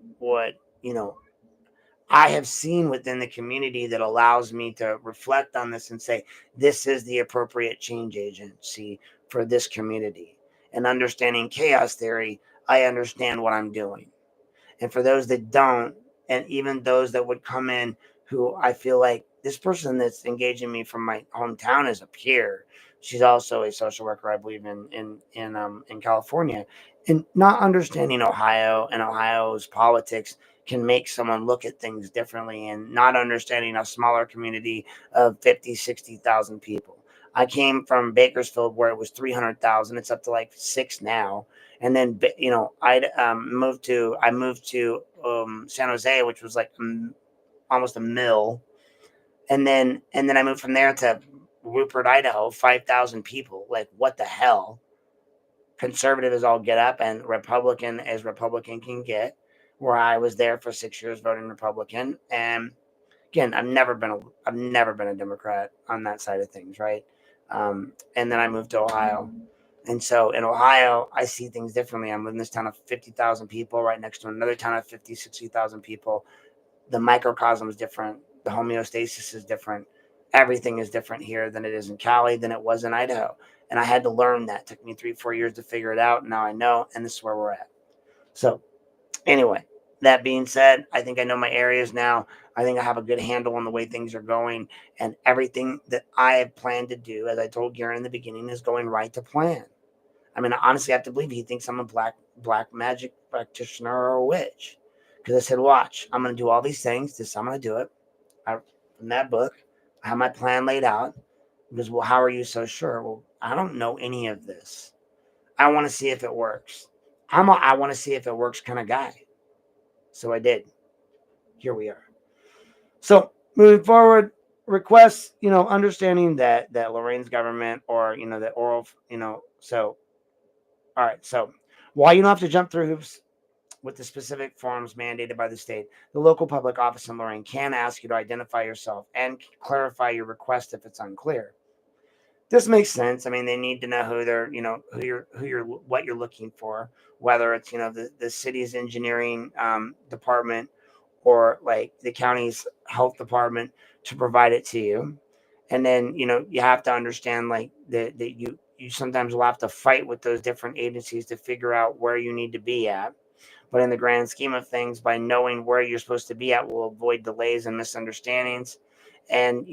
I have seen within the community that allows me to reflect on this and say, this is the appropriate change agency for this community. And understanding chaos theory, I understand what I'm doing. And for those that don't, and even those that would come in who I feel like this person that's engaging me from my hometown is a peer. She's also a social worker, I believe, in California. And not understanding Ohio and Ohio's politics can make someone look at things differently, and not understanding a smaller community of 50, 60,000 people. I came from Bakersfield where it was 300,000. It's up to like 6 now. And then I moved to San Jose, which was like almost a mill, and then I moved from there to Rupert, Idaho, 5,000 people. Like, what the hell? Conservative as all get up, and Republican as Republican can get. Where I was there for 6 years voting Republican, and again, I've never been a Democrat on that side of things, right? And then I moved to Ohio. And so in Ohio, I see things differently. I'm in this town of 50,000 people right next to another town of 50, 60,000 people. The microcosm is different. The homeostasis is different. Everything is different here than it is in Cali, than it was in Idaho. And I had to learn that. It took me 3-4 years to figure it out. Now I know, and this is where we're at. So anyway, that being said, I think I know my areas now. I think I have a good handle on the way things are going, and everything that I have planned to do, as I told Garen in the beginning, is going right to plan. I mean, honestly, I have to believe he thinks I'm a black magic practitioner or a witch. Because I said, watch, I'm going to do all these things. I'm going to do it. From that book, I have my plan laid out. He goes, well, how are you so sure? Well, I don't know any of this. I want to see if it works. I want to see if it works kind of guy. So I did. Here we are. So moving forward, requests, understanding that Lorain's government, or, that oral, so, all right. So while you don't have to jump through hoops with the specific forms mandated by the state, the local public office in Lorain can ask you to identify yourself and clarify your request if it's unclear. This makes sense. I mean, they need to know who they're, what you're looking for, whether it's, the city's engineering department or like the county's health department to provide it to you. And then, you have to understand like that you sometimes will have to fight with those different agencies to figure out where you need to be at. But in the grand scheme of things, by knowing where you're supposed to be at will avoid delays and misunderstandings. And,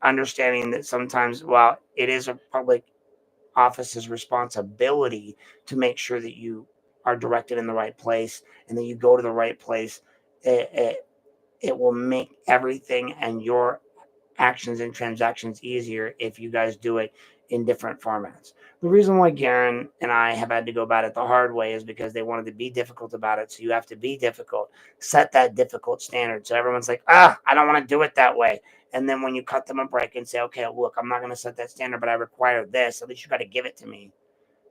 understanding that sometimes, while it is a public office's responsibility to make sure that you are directed in the right place and that you go to the right place, it, it, it will make everything and your actions and transactions easier if you guys do it in different formats. The reason why Garen and I have had to go about it the hard way is because they wanted to be difficult about it. So you have to be difficult, set that difficult standard. So everyone's like, I don't want to do it that way. And then when you cut them a break and say, okay, look, I'm not going to set that standard, but I require this, at least you got to give it to me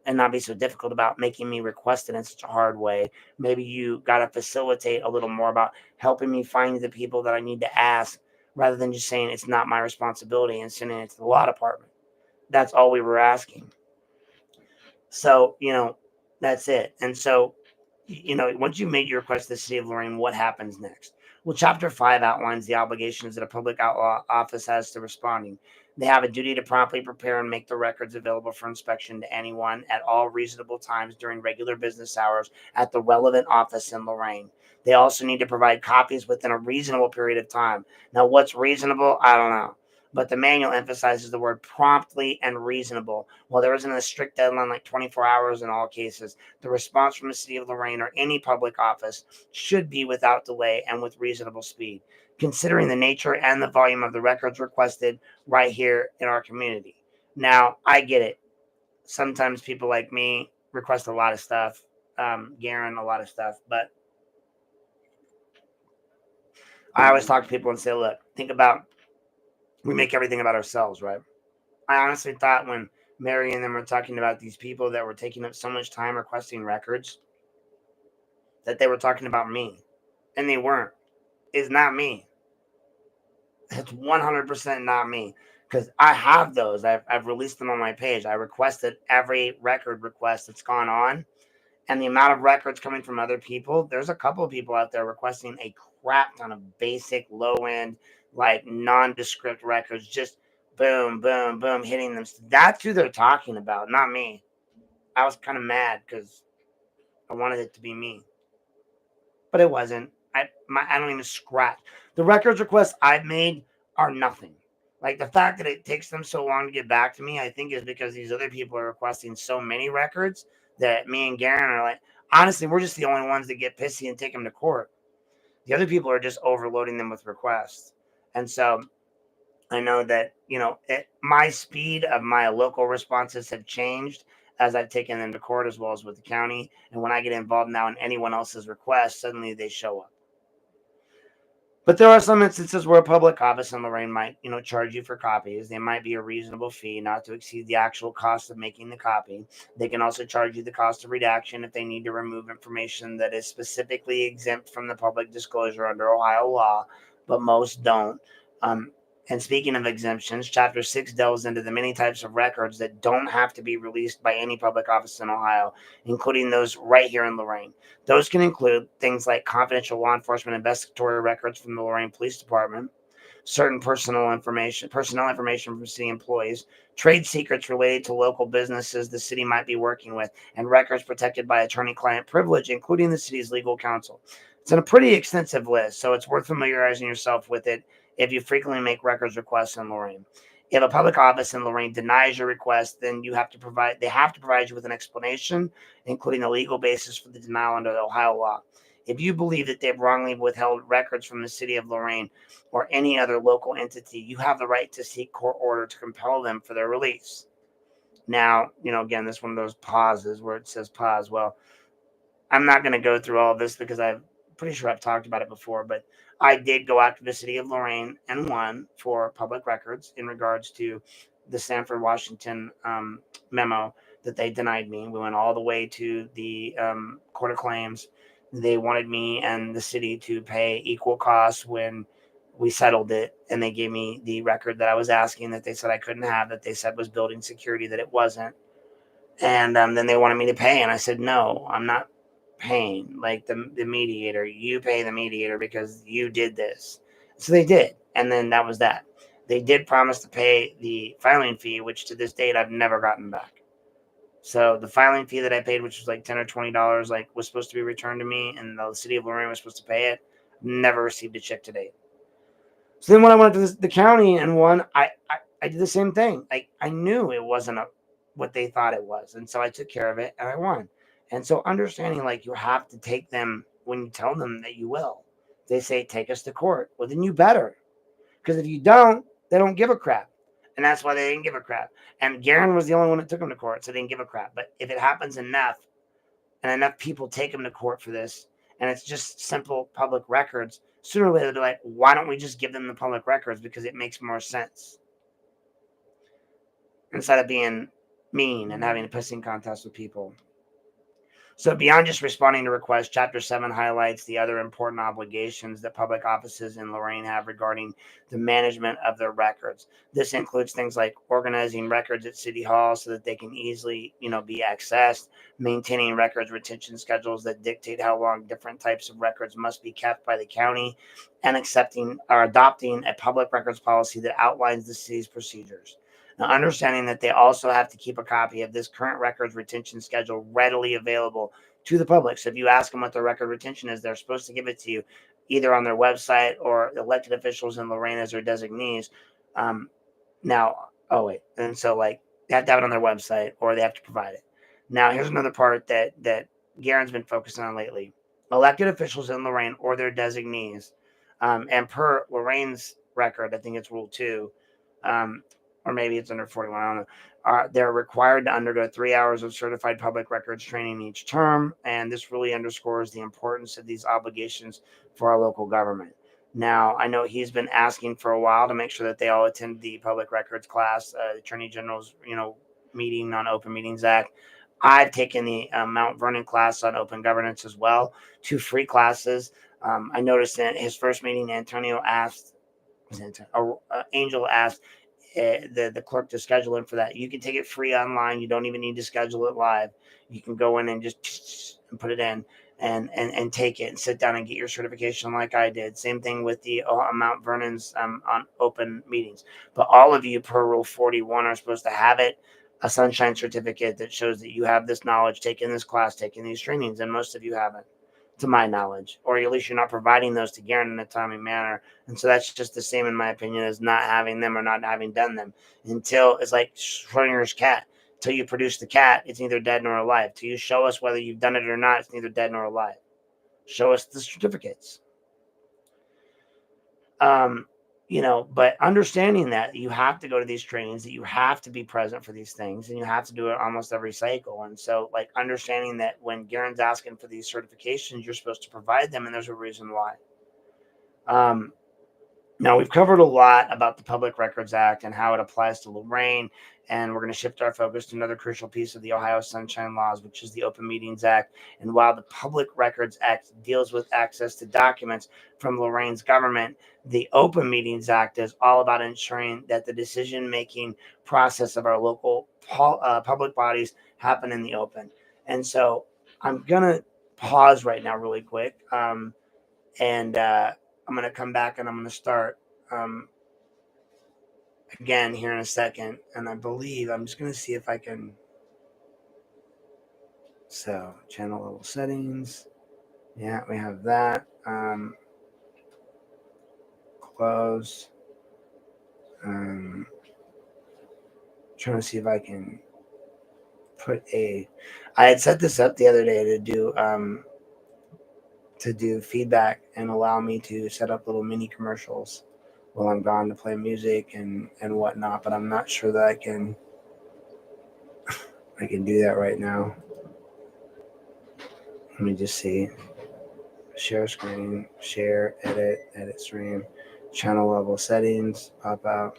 and not be so difficult about making me request it in such a hard way. Maybe you got to facilitate a little more about helping me find the people that I need to ask rather than just saying it's not my responsibility and sending it to the law department. That's all we were asking. So, that's it. And so, once you made your request to the city of Lorain, what happens next? Well, Chapter 5 outlines the obligations that a public outlaw office has to responding. They have a duty to promptly prepare and make the records available for inspection to anyone at all reasonable times during regular business hours at the relevant office in Lorain. They also need to provide copies within a reasonable period of time. Now, what's reasonable? I don't know. But the manual emphasizes the word promptly and reasonable. While there isn't a strict deadline like 24 hours in all cases, the response from the city of Lorain or any public office should be without delay and with reasonable speed, considering the nature and the volume of the records requested right here in our community. Now, I get it. Sometimes people like me request a lot of stuff, Garen, a lot of stuff, but I always talk to people and say, look, think about, we make everything about ourselves, right? I honestly thought when Mary and them were talking about these people that were taking up so much time requesting records that they were talking about me. And they weren't. It's not me. It's 100% not me. Because I have those. I've released them on my page. I requested every record request that's gone on. And the amount of records coming from other people, there's a couple of people out there requesting a crap ton of basic, low end, like nondescript records, just boom, boom, boom, hitting them. That's who they're talking about, not me. I was kind of mad because I wanted it to be me, but it wasn't. I don't even scratch. The records requests I've made are nothing. Like the fact that it takes them so long to get back to me, I think is because these other people are requesting so many records that me and Garen are like, honestly, we're just the only ones that get pissy and take them to court. The other people are just overloading them with requests. And so I know that, my speed of my local responses have changed as I've taken them to court as well as with the county. And when I get involved now in anyone else's request, suddenly they show up. But there are some instances where a public office in Lorain might, charge you for copies. They might be a reasonable fee, not to exceed the actual cost of making the copy. They can also charge you the cost of redaction if they need to remove information that is specifically exempt from the public disclosure under Ohio law, but most don't. Um, and speaking of exemptions, Chapter 6 delves into the many types of records that don't have to be released by any public office in Ohio, including those right here in Lorain. Those can include things like confidential law enforcement investigatory records from the Lorain Police Department, certain personnel information from city employees, trade secrets related to local businesses the city might be working with, and records protected by attorney-client privilege, including the city's legal counsel. It's in a pretty extensive list, so it's worth familiarizing yourself with it if you frequently make records requests in Lorain. If a public office in Lorain denies your request, then they have to provide you with an explanation, including a legal basis for the denial under the Ohio law. If you believe that they've wrongly withheld records from the city of Lorain or any other local entity, you have the right to seek court order to compel them for their release. Now, again, this is one of those pauses where it says pause. Well, I'm not going to go through all of this because I'm pretty sure I've talked about it before, but I did go after the city of Lorain and won for public records in regards to the Sanford, Washington memo that they denied me. We went all the way to the Court of Claims. They wanted me and the city to pay equal costs when we settled it. and they gave me the record that I was asking, that they said I couldn't have, that they said was building security, that it wasn't. And then they wanted me to pay, and I said, no, I'm not paying. Like the mediator, you pay the mediator because you did this. So they did, and then that was that. They did promise to pay the filing fee, which to this date I've never gotten back. So the filing fee that I paid, which was like $10 or $20, like was supposed to be returned to me, and the city of Lorain was supposed to pay it. Never received a check to date. So then when I went to the county and won, I did the same thing. Like I knew it wasn't what they thought it was, and so I took care of it and I won. And so understanding, like, you have to take them when you tell them that you will. They say take us to court. Well, then you better, because if you don't, they don't give a crap, and that's why they didn't give a crap. And Garen was the only one that took them to court, so they didn't give a crap. But if it happens enough, and enough people take them to court for this, and it's just simple public records, sooner or later they're like, why don't we just give them the public records, because it makes more sense instead of being mean and having a pissing contest with people. So beyond just responding to requests, Chapter 7 highlights the other important obligations that public offices in Lorain have regarding the management of their records. This includes things like organizing records at City Hall so that they can easily, be accessed, maintaining records retention schedules that dictate how long different types of records must be kept by the county, and accepting or adopting a public records policy that outlines the city's procedures. Now, understanding that they also have to keep a copy of this current records retention schedule readily available to the public. So if you ask them what their record retention is, they're supposed to give it to you either on their website or elected officials in Lorain as their designees. And so like they have to have it on their website or they have to provide it. Now, here's another part that Garen's been focusing on lately. Elected officials in Lorain or their designees, and per Lorain's record, I think it's Rule 2, or maybe it's under 41, I don't know. They're required to undergo 3 hours of certified public records training each term, and this really underscores the importance of these obligations for our local government. Now, I know he's been asking for a while to make sure that they all attend the public records class, the Attorney General's, meeting on Open Meetings Act. I've taken the Mount Vernon class on open governance as well, 2 free classes. I noticed in his first meeting, Angel asked the clerk to schedule in for that. You can take it free online. You don't even need to schedule it live. You can go in and just put it in and take it and sit down and get your certification like I did. Same thing with the Mount Vernon's on open meetings. But all of you per Rule 41 are supposed to have it, a sunshine certificate that shows that you have this knowledge, taken this class, taken these trainings, and most of you haven't, to my knowledge, or at least you're not providing those to Garen in a timely manner. And so that's just the same, in my opinion, as not having them or not having done them. Until it's like Schrodinger's cat. Till you produce the cat, it's neither dead nor alive. Till you show us whether you've done it or not, it's neither dead nor alive. Show us the certificates. But understanding that you have to go to these trainings, that you have to be present for these things, and you have to do it almost every cycle. And so, like, understanding that when Garen's asking for these certifications, you're supposed to provide them, and there's a reason why. Now, we've covered a lot about the Public Records Act and how it applies to Lorain, and we're going to shift our focus to another crucial piece of the Ohio Sunshine Laws, which is the Open Meetings Act. And while the Public Records Act deals with access to documents from Lorain's government, the Open Meetings Act is all about ensuring that the decision-making process of our local public bodies happen in the open. And so I'm going to pause right now really quick, and I'm going to come back and I'm going to start again here in a second. And I believe I'm just going to see if I can. So, channel level settings. Yeah, we have that. Close. Trying to see if I can put I had set this up the other day to do feedback and allow me to set up little mini commercials while I'm gone to play music and whatnot, but I'm not sure that I can do that right now. Let me just see. Share screen, share, edit stream, channel level settings, pop out.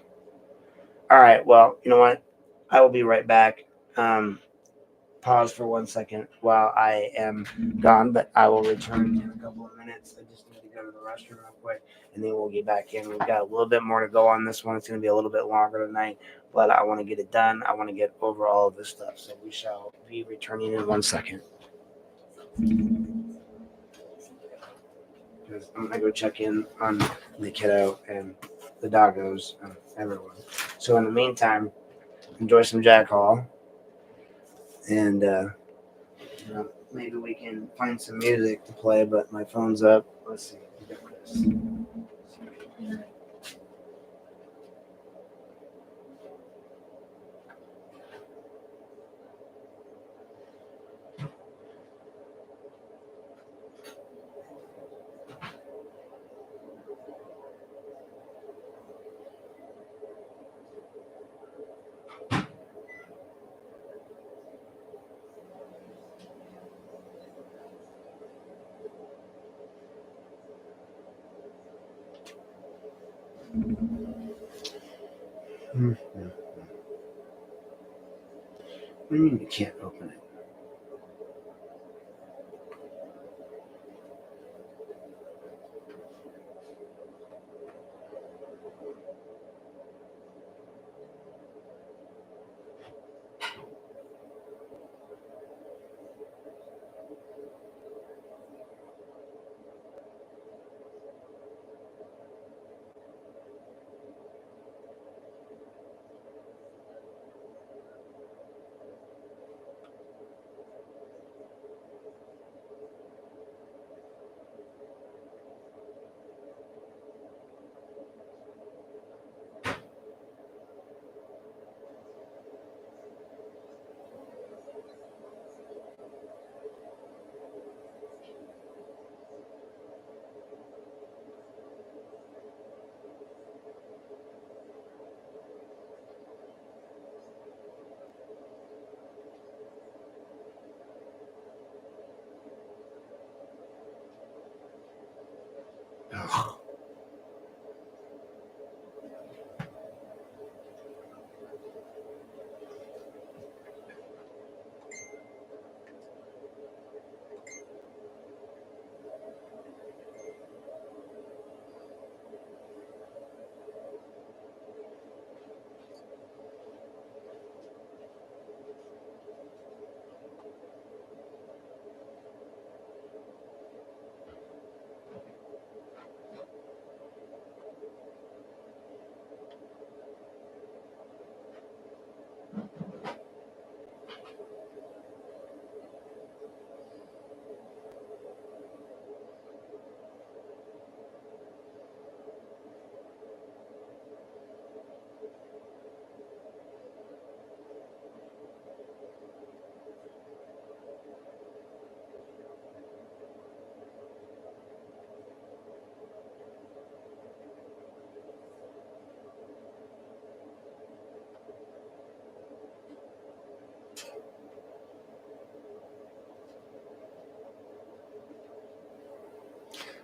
All right, well, you know what? I will be right back. Pause for 1 second while I am gone, but I will return in a couple of minutes. I just need to go to the restroom real quick, and then we'll get back in. We've got a little bit more to go on this one. It's going to be a little bit longer tonight, but I want to get it done. I want to get over all of this stuff. So we shall be returning in 1 second. Because I'm going to go check in on the kiddo and the doggos and everyone. So in the meantime, enjoy some Jack Hall. And maybe we can find some music to play, but my phone's up. Let's see. We got this. What do you mean you can't open it? Ugh.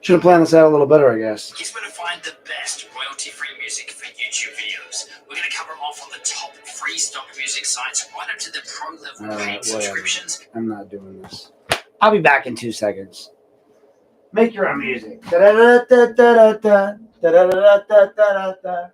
Should have planned this out a little better, I guess. Here's where to find the best royalty-free music for YouTube videos. We're going to cover them off on the top free stock music sites, right up to the pro-level paid subscriptions. I'm not doing this. I'll be back in 2 seconds. Make your own music. Da-da-da-da-da-da-da. Da-da-da-da-da-da-da.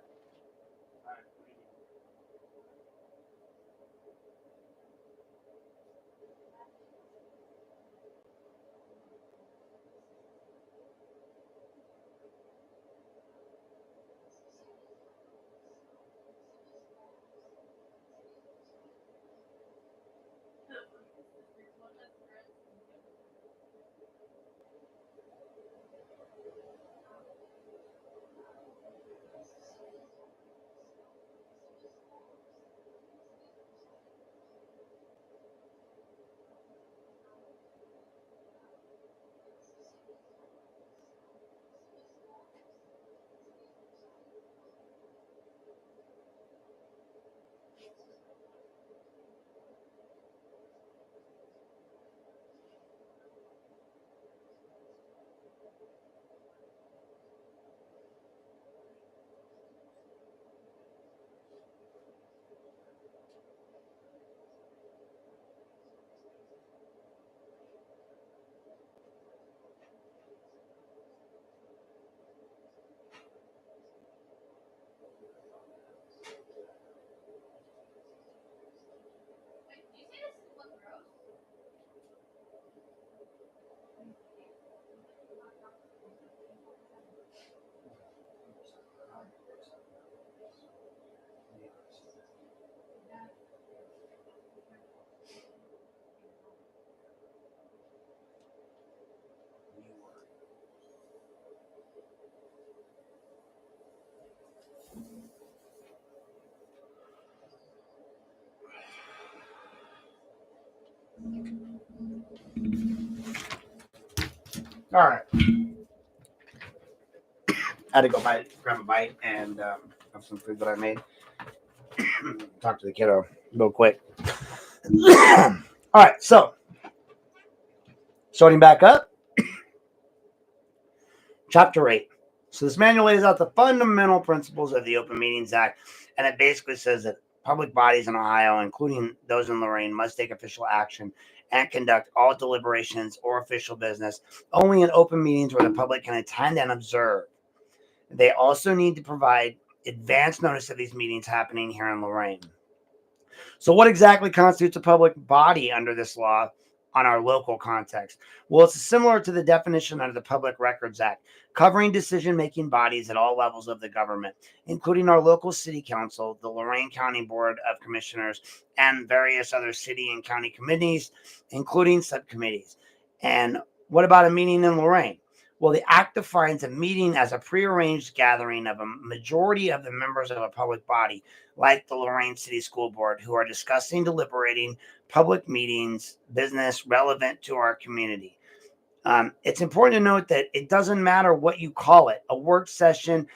All right. I had to go grab a bite and have some food that I made. Talk to the kiddo real quick. All right, so starting back up, Chapter 8. So this manual lays out the fundamental principles of the Open Meetings Act, and it basically says that public bodies in Ohio, including those in Lorain, must take official action and conduct all deliberations or official business only in open meetings where the public can attend and observe. They also need to provide advance notice of these meetings happening here in Lorain. So what exactly constitutes a public body under this law on our local context? Well, it's similar to the definition under the Public Records Act, covering decision-making bodies at all levels of the government, including our local city council, the Lorain County Board of Commissioners, and various other city and county committees, including subcommittees. And what about a meeting in Lorain? Well, the act defines a meeting as a prearranged gathering of a majority of the members of a public body, like the Lorain City School Board, who are discussing, deliberating public meetings, business relevant to our community. It's important to note that it doesn't matter what you call it, a work session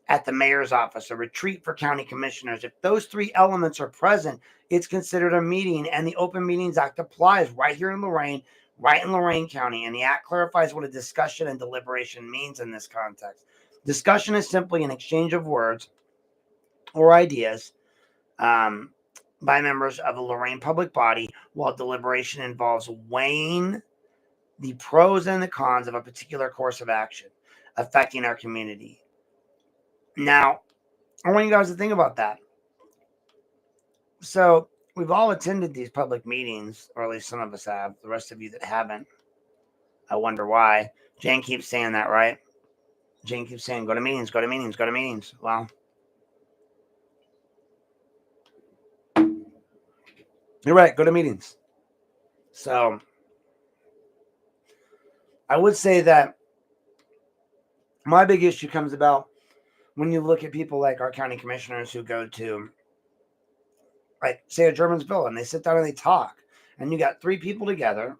at the mayor's office, a retreat for county commissioners. If those three elements are present, it's considered a meeting, and the Open Meetings Act applies right here in Lorain, right in Lorain County, and the act clarifies what a discussion and deliberation means in this context. Discussion is simply an exchange of words or ideas by members of a Lorain public body, while deliberation involves weighing the pros and the cons of a particular course of action affecting our community. Now, I want you guys to think about that. So, we've all attended these public meetings, or at least some of us have. The rest of you that haven't, I wonder why. Jane keeps saying that, right? Jane keeps saying, go to meetings, go to meetings, go to meetings. Well, you're right, go to meetings. So, I would say that my big issue comes about when you look at people like our county commissioners who go to, like, say, a Germansville, and they sit down and they talk, and you got three people together,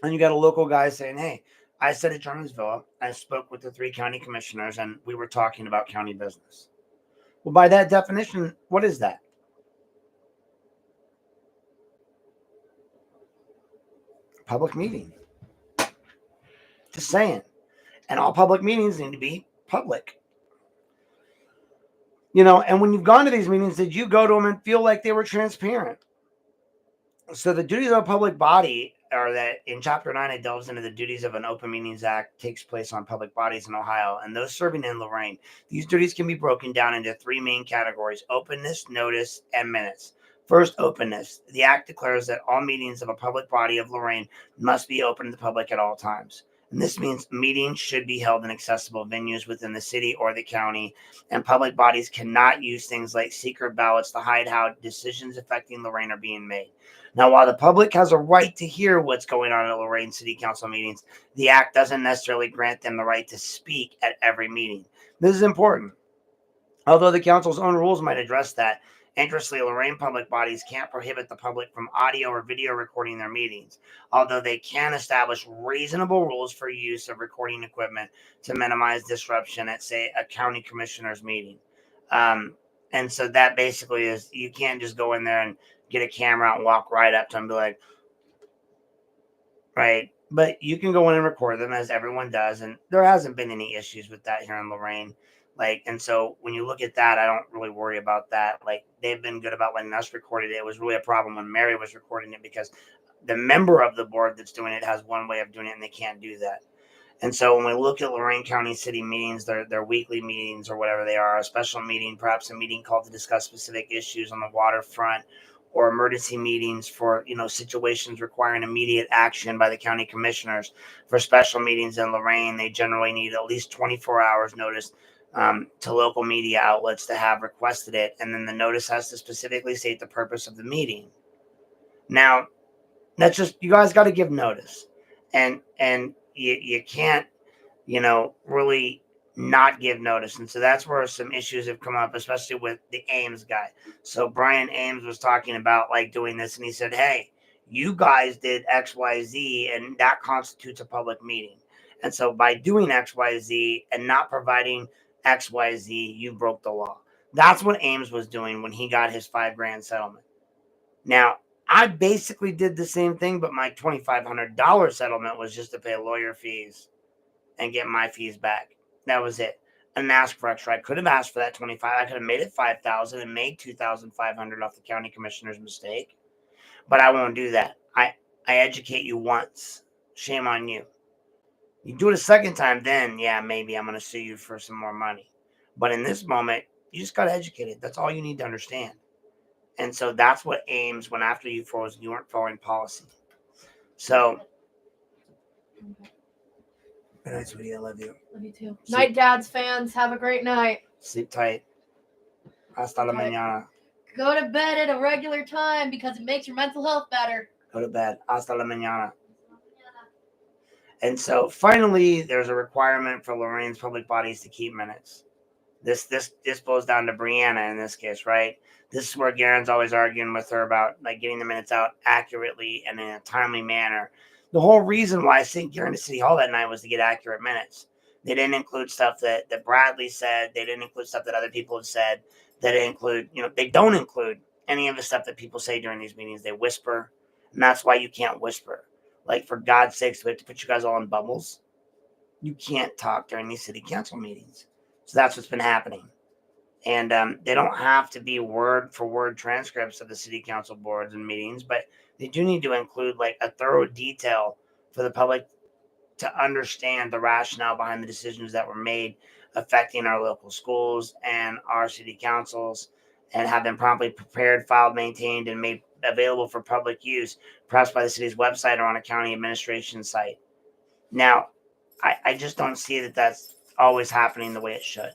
and you got a local guy saying, hey, I said at Germansville, I spoke with the three county commissioners, and we were talking about county business. Well, by that definition, what is that? Public meeting. Just saying. And all public meetings need to be public. You know, and when you've gone to these meetings, did you go to them and feel like they were transparent? So the duties of a public body are that in Chapter 9, it delves into the duties of an Open Meetings Act takes place on public bodies in Ohio and those serving in Lorain. These duties can be broken down into three main categories: openness, notice, and minutes. First, openness. The act declares that all meetings of a public body of Lorain must be open to the public at all times. And this means meetings should be held in accessible venues within the city or the county, and public bodies cannot use things like secret ballots to hide how decisions affecting Lorain are being made. Now, while the public has a right to hear what's going on at Lorain City Council meetings, the act doesn't necessarily grant them the right to speak at every meeting. This is important. Although the council's own rules might address that, interestingly, Lorain public bodies can't prohibit the public from audio or video recording their meetings, although they can establish reasonable rules for use of recording equipment to minimize disruption at, say, a county commissioner's meeting. And so that basically is, you can't just go in there and get a camera out and walk right up to them and be like, right. But you can go in and record them, as everyone does. And there hasn't been any issues with that here in Lorain. Like, and so when you look at that, I don't really worry about that. Like, they've been good about letting us record it. It was really a problem when Mary was recording it because the member of the board that's doing it has one way of doing it and they can't do that. And so when we look at Lorain County City meetings, their weekly meetings or whatever they are, a special meeting, perhaps a meeting called to discuss specific issues on the waterfront, or emergency meetings for, situations requiring immediate action by the county commissioners. For special meetings in Lorain, they generally need at least 24 hours notice to local media outlets to have requested it. And then the notice has to specifically state the purpose of the meeting. Now, that's just, you guys got to give notice. And you can't, really not give notice. And so that's where some issues have come up, especially with the Ames guy. So Brian Ames was talking about like doing this, and he said, hey, You guys did XYZ, and that constitutes a public meeting. And so by doing XYZ and not providing XYZ, you broke the law. That's what Ames was doing when he got his $5,000 settlement. Now, I basically did the same thing, but my $2,500 settlement was just to pay lawyer fees and get my fees back. That was it. And ask for extra. I could have asked for that 25. I could have made it 5,000 and made 2,500 off the county commissioner's mistake. But I won't do that. I educate you once. Shame on you. You do it a second time, then yeah, maybe I'm gonna sue you for some more money. But in this moment, you just got educated. That's all you need to understand. And so that's what Ames went after you for, was you weren't following policy. So good night, sweetie. I love you. Love you too. Night, Dads fans. Have a great night. Sleep tight. Hasta la mañana. Go to bed at a regular time because it makes your mental health better. Go to bed. Hasta la mañana. And so finally, there's a requirement for Lorain's public bodies to keep minutes. This boils down to Brianna in this case, right? This is where Garen's always arguing with her about like getting the minutes out accurately and in a timely manner. The whole reason why I sent Garen to City Hall that night was to get accurate minutes. They didn't include stuff that Bradley said. They didn't include stuff that other people have said. They didn't include, they don't include any of the stuff that people say during these meetings. They whisper, and that's why you can't whisper. Like, for God's sakes, we have to put you guys all in bubbles. You can't talk during these city council meetings. So that's what's been happening. And they don't have to be word for word transcripts of the city council boards and meetings, but they do need to include like a thorough detail for the public to understand the rationale behind the decisions that were made affecting our local schools and our city councils, and have been promptly prepared, filed, maintained, and made available for public use, perhaps by the city's website or on a county administration site. Now, I just don't see that that's always happening the way it should.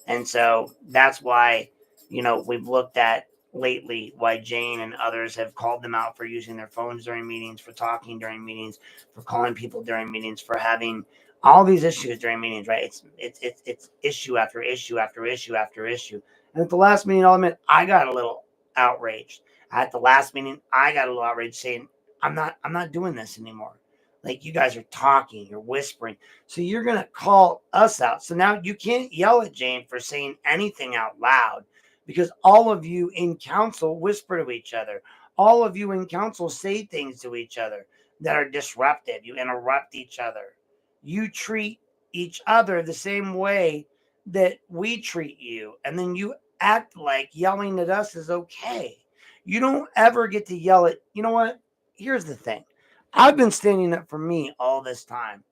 And so that's why, we've looked at lately why Jane and others have called them out for using their phones during meetings, for talking during meetings, for calling people during meetings, for having all these issues during meetings, right? It's issue after issue after issue after issue. And at the last meeting, I'll admit, I got a little outraged. At the last meeting, I got a little outraged, saying, I'm not doing this anymore. Like, you guys are talking, you're whispering. So you're going to call us out. So now you can't yell at Jane for saying anything out loud, because all of you in council whisper to each other. All of you in council say things to each other that are disruptive. You interrupt each other. You treat each other the same way that we treat you. And then you act like yelling at us is okay. You don't ever get to yell at, you know what? Here's the thing. I've been standing up for me all this time.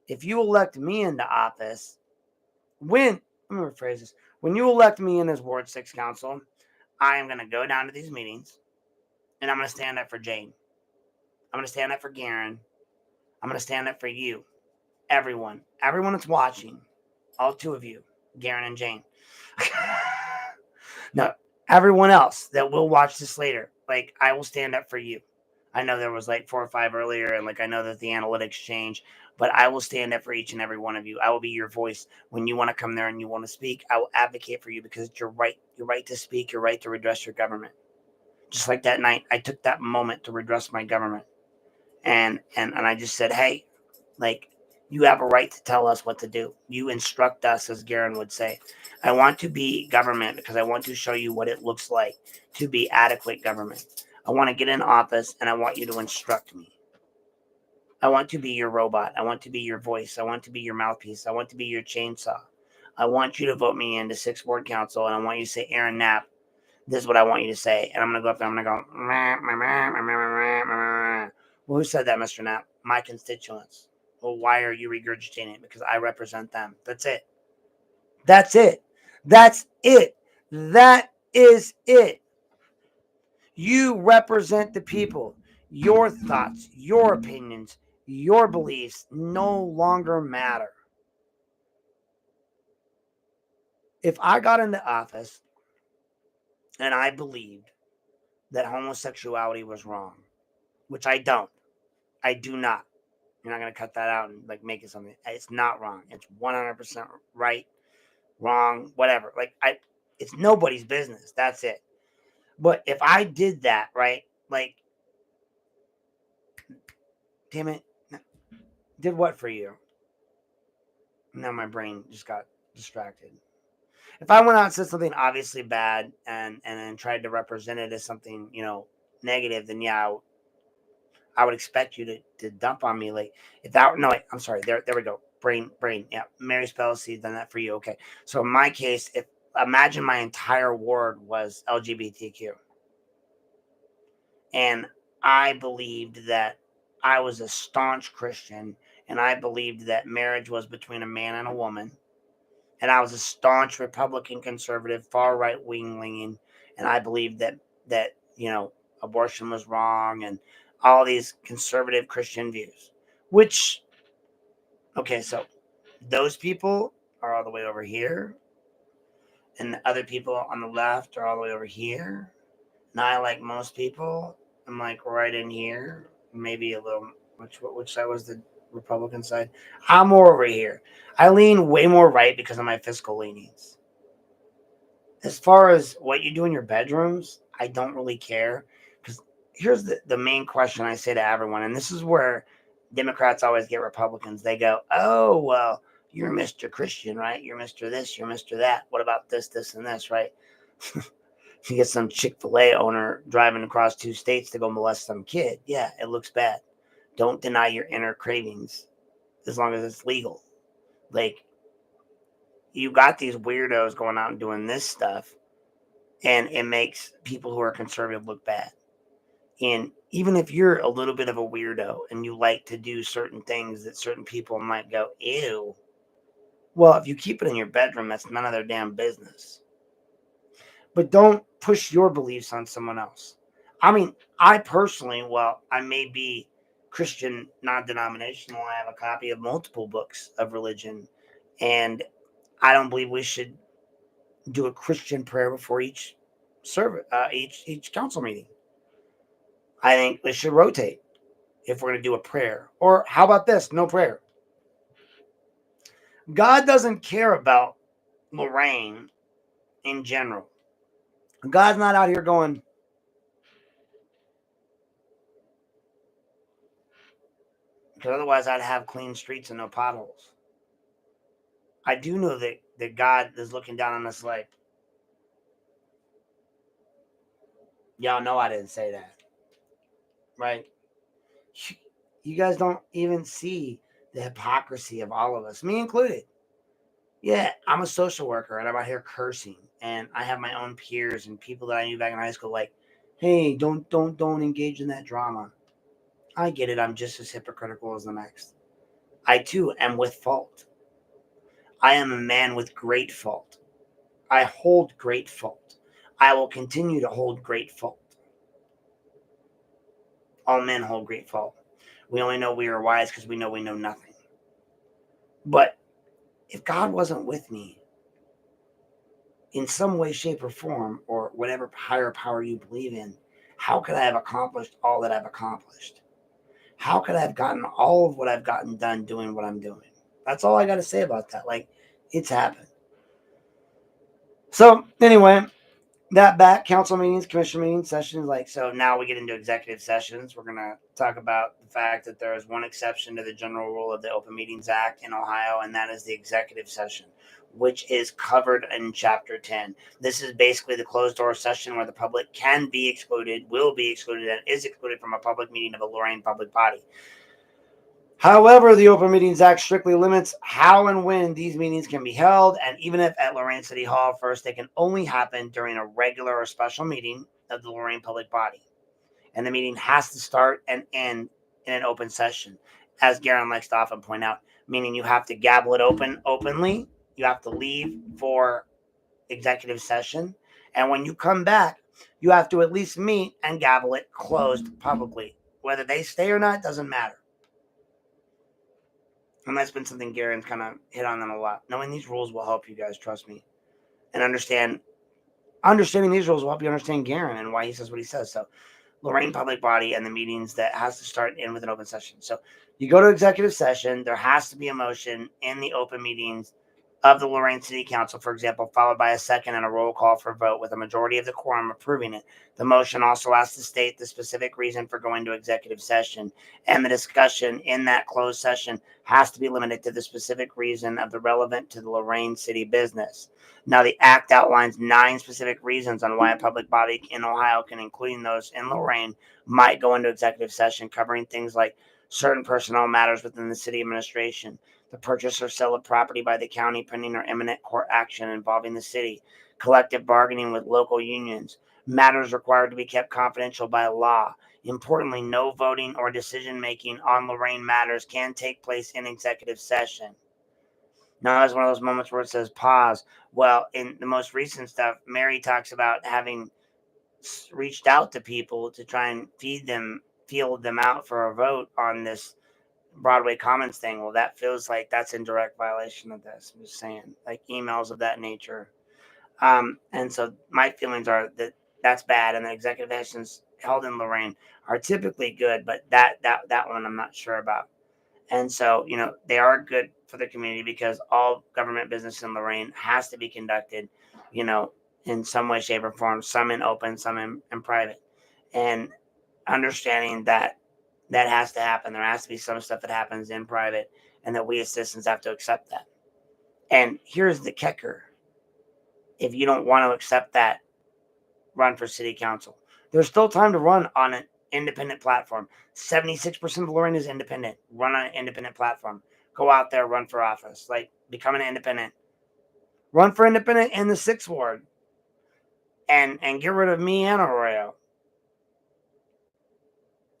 If you elect me into office, let me rephrase this. When you elect me in as Ward 6 council, I am going to go down to these meetings and I'm going to stand up for Jane. I'm going to stand up for Garen. I'm going to stand up for you. Everyone that's watching, all two of you, Garen and Jane. No, everyone else that will watch this later, like, I will stand up for you. I know there was like 4 or 5 earlier, and like I know that the analytics change, but I will stand up for each and every one of you. I will be your voice when you want to come there and you want to speak. I will advocate for you because it's your right. Your right to speak. Your right to redress your government. Just like that night, I took that moment to redress my government, and I just said, hey, like, you have a right to tell us what to do. You instruct us, as Garen would say. I want to be government because I want to show you what it looks like to be adequate government. I want to get in office and I want you to instruct me. I want to be your robot. I want to be your voice. I want to be your mouthpiece. I want to be your chainsaw. I want you to vote me into 6th Ward Council, and I want you to say, Aaron Knapp, this is what I want you to say. And I'm going to go up there and I'm going to go, well, who said that, Mr. Knapp? My constituents. Well, why are you regurgitating it? Because I represent them. That's it. That's it. That's it. That is it. You represent the people. Your thoughts, your opinions, your beliefs no longer matter. If I got into office and I believed that homosexuality was wrong, which I don't, I do not. You're not going to cut that out and like make it something. It's not wrong. It's 100% right, wrong, whatever. Like, it's nobody's business. That's it. But if I did that, right, like, Damn it. Did what for you? Now my brain just got distracted. If I went out and said something obviously bad and then tried to represent it as something, negative, then yeah, I would expect you to dump on me. Like if that no wait, I'm sorry. There we go. Brain. Yeah. Mary Spellseed done that for you. Okay. So in my case, if imagine my entire ward was LGBTQ. And I believed that I was a staunch Christian and I believed that marriage was between a man and a woman. And I was a staunch Republican conservative, far right wing leaning, and I believed that abortion was wrong and all these conservative Christian views. Which, okay, so those people are all the way over here, and the other people on the left are all the way over here. And I, like most people, I'm like right in here, maybe a little. Which side was the Republican side? I'm more over here. I lean way more right because of my fiscal leanings. As far as what you do in your bedrooms, I don't really care. Because here's the main question I say to everyone, and this is where Democrats always get Republicans. They go, oh, well, you're Mr. Christian, right? You're Mr. This, you're Mr. That. What about this, this, and this, right? You get some Chick-fil-A owner driving across 2 states to go molest some kid. Yeah, it looks bad. Don't deny your inner cravings as long as it's legal. Like, you got these weirdos going out and doing this stuff, and it makes people who are conservative look bad. And even if you're a little bit of a weirdo and you like to do certain things that certain people might go, ew, well, if you keep it in your bedroom, that's none of their damn business. But don't push your beliefs on someone else. I mean, I personally, well, I may be Christian, non-denominational. I have a copy of multiple books of religion, and I don't believe we should do a Christian prayer before each service, each council meeting. I think we should rotate if we're going to do a prayer. Or how about this? No prayer. God doesn't care about Lorain in general. God's not out here going, because otherwise I'd have clean streets and no potholes. I do know that God is looking down on us like, y'all know I didn't say that. Right? You guys don't even see the hypocrisy of all of us, me included. Yeah, I'm a social worker and I'm out here cursing, and I have my own peers and people that I knew back in high school like, hey, don't engage in that drama. I get it. I'm just as hypocritical as the next. I too am with fault. I am a man with great fault. I hold great fault. I will continue to hold great fault. All men hold great fault. We only know we are wise because we know nothing. But if God wasn't with me in some way, shape, or form, or whatever higher power you believe in, how could I have accomplished all that I've accomplished? How could I have gotten all of what I've gotten done doing what I'm doing? That's all I got to say about that. Like, it's happened. So, anyway, that back council meetings, commission meetings, sessions, like, so now we get into executive sessions. We're going to talk about the fact that there is one exception to the general rule of the Open Meetings Act in Ohio, and that is the executive session, which is covered in Chapter 10. This is basically the closed door session where the public can be excluded, will be excluded, and is excluded from a public meeting of a Lorain public body. However, the Open Meetings Act strictly limits how and when these meetings can be held, and even if at Lorain City Hall, first, they can only happen during a regular or special meeting of the Lorain public body. And the meeting has to start and end in an open session, as Garen likes to often point out, meaning you have to gavel it openly, you have to leave for executive session, and when you come back, you have to at least meet and gavel it closed publicly. Whether they stay or not doesn't matter. And that's been something Garen's kind of hit on them a lot. Knowing these rules will help you guys, trust me. And understanding these rules will help you understand Garen and why he says what he says. So, Lorain public body and the meetings that has to start in with an open session. So, you go to executive session, there has to be a motion in the open meetings of the Lorain City Council, for example, followed by a second and a roll call for vote with a majority of the quorum approving it. The motion also has to state the specific reason for going to executive session, and the discussion in that closed session has to be limited to the specific reason of the relevant to the Lorain City business. Now, the Act outlines 9 specific reasons on why a public body in Ohio, including those in Lorain, might go into executive session, covering things like certain personnel matters within the city administration, the purchase or sale of property by the county pending or imminent court action involving the city, collective bargaining with local unions, matters required to be kept confidential by law. Importantly, no voting or decision making on Lorain matters can take place in executive session. Now, that's one of those moments where it says pause. Well, in the most recent stuff, Mary talks about having reached out to people to try and field them out for a vote on this Broadway Commons thing. Well, that feels like that's in direct violation of this. I'm just saying, like emails of that nature. And so my feelings are that that's bad, and the executive sessions held in Lorain are typically good, but that one I'm not sure about. And so, they are good for the community because all government business in Lorain has to be conducted, in some way, shape, or form, some in open, some in private. And understanding that has to happen. There has to be some stuff that happens in private, and that we as citizens have to accept that. And here's the kicker. If you don't want to accept that, run for city council. There's still time to run on an independent platform. 76% of Lorain is independent. Run on an independent platform. Go out there, run for office. Like, become an independent. Run for independent in the 6th ward. And get rid of me and Arroyo.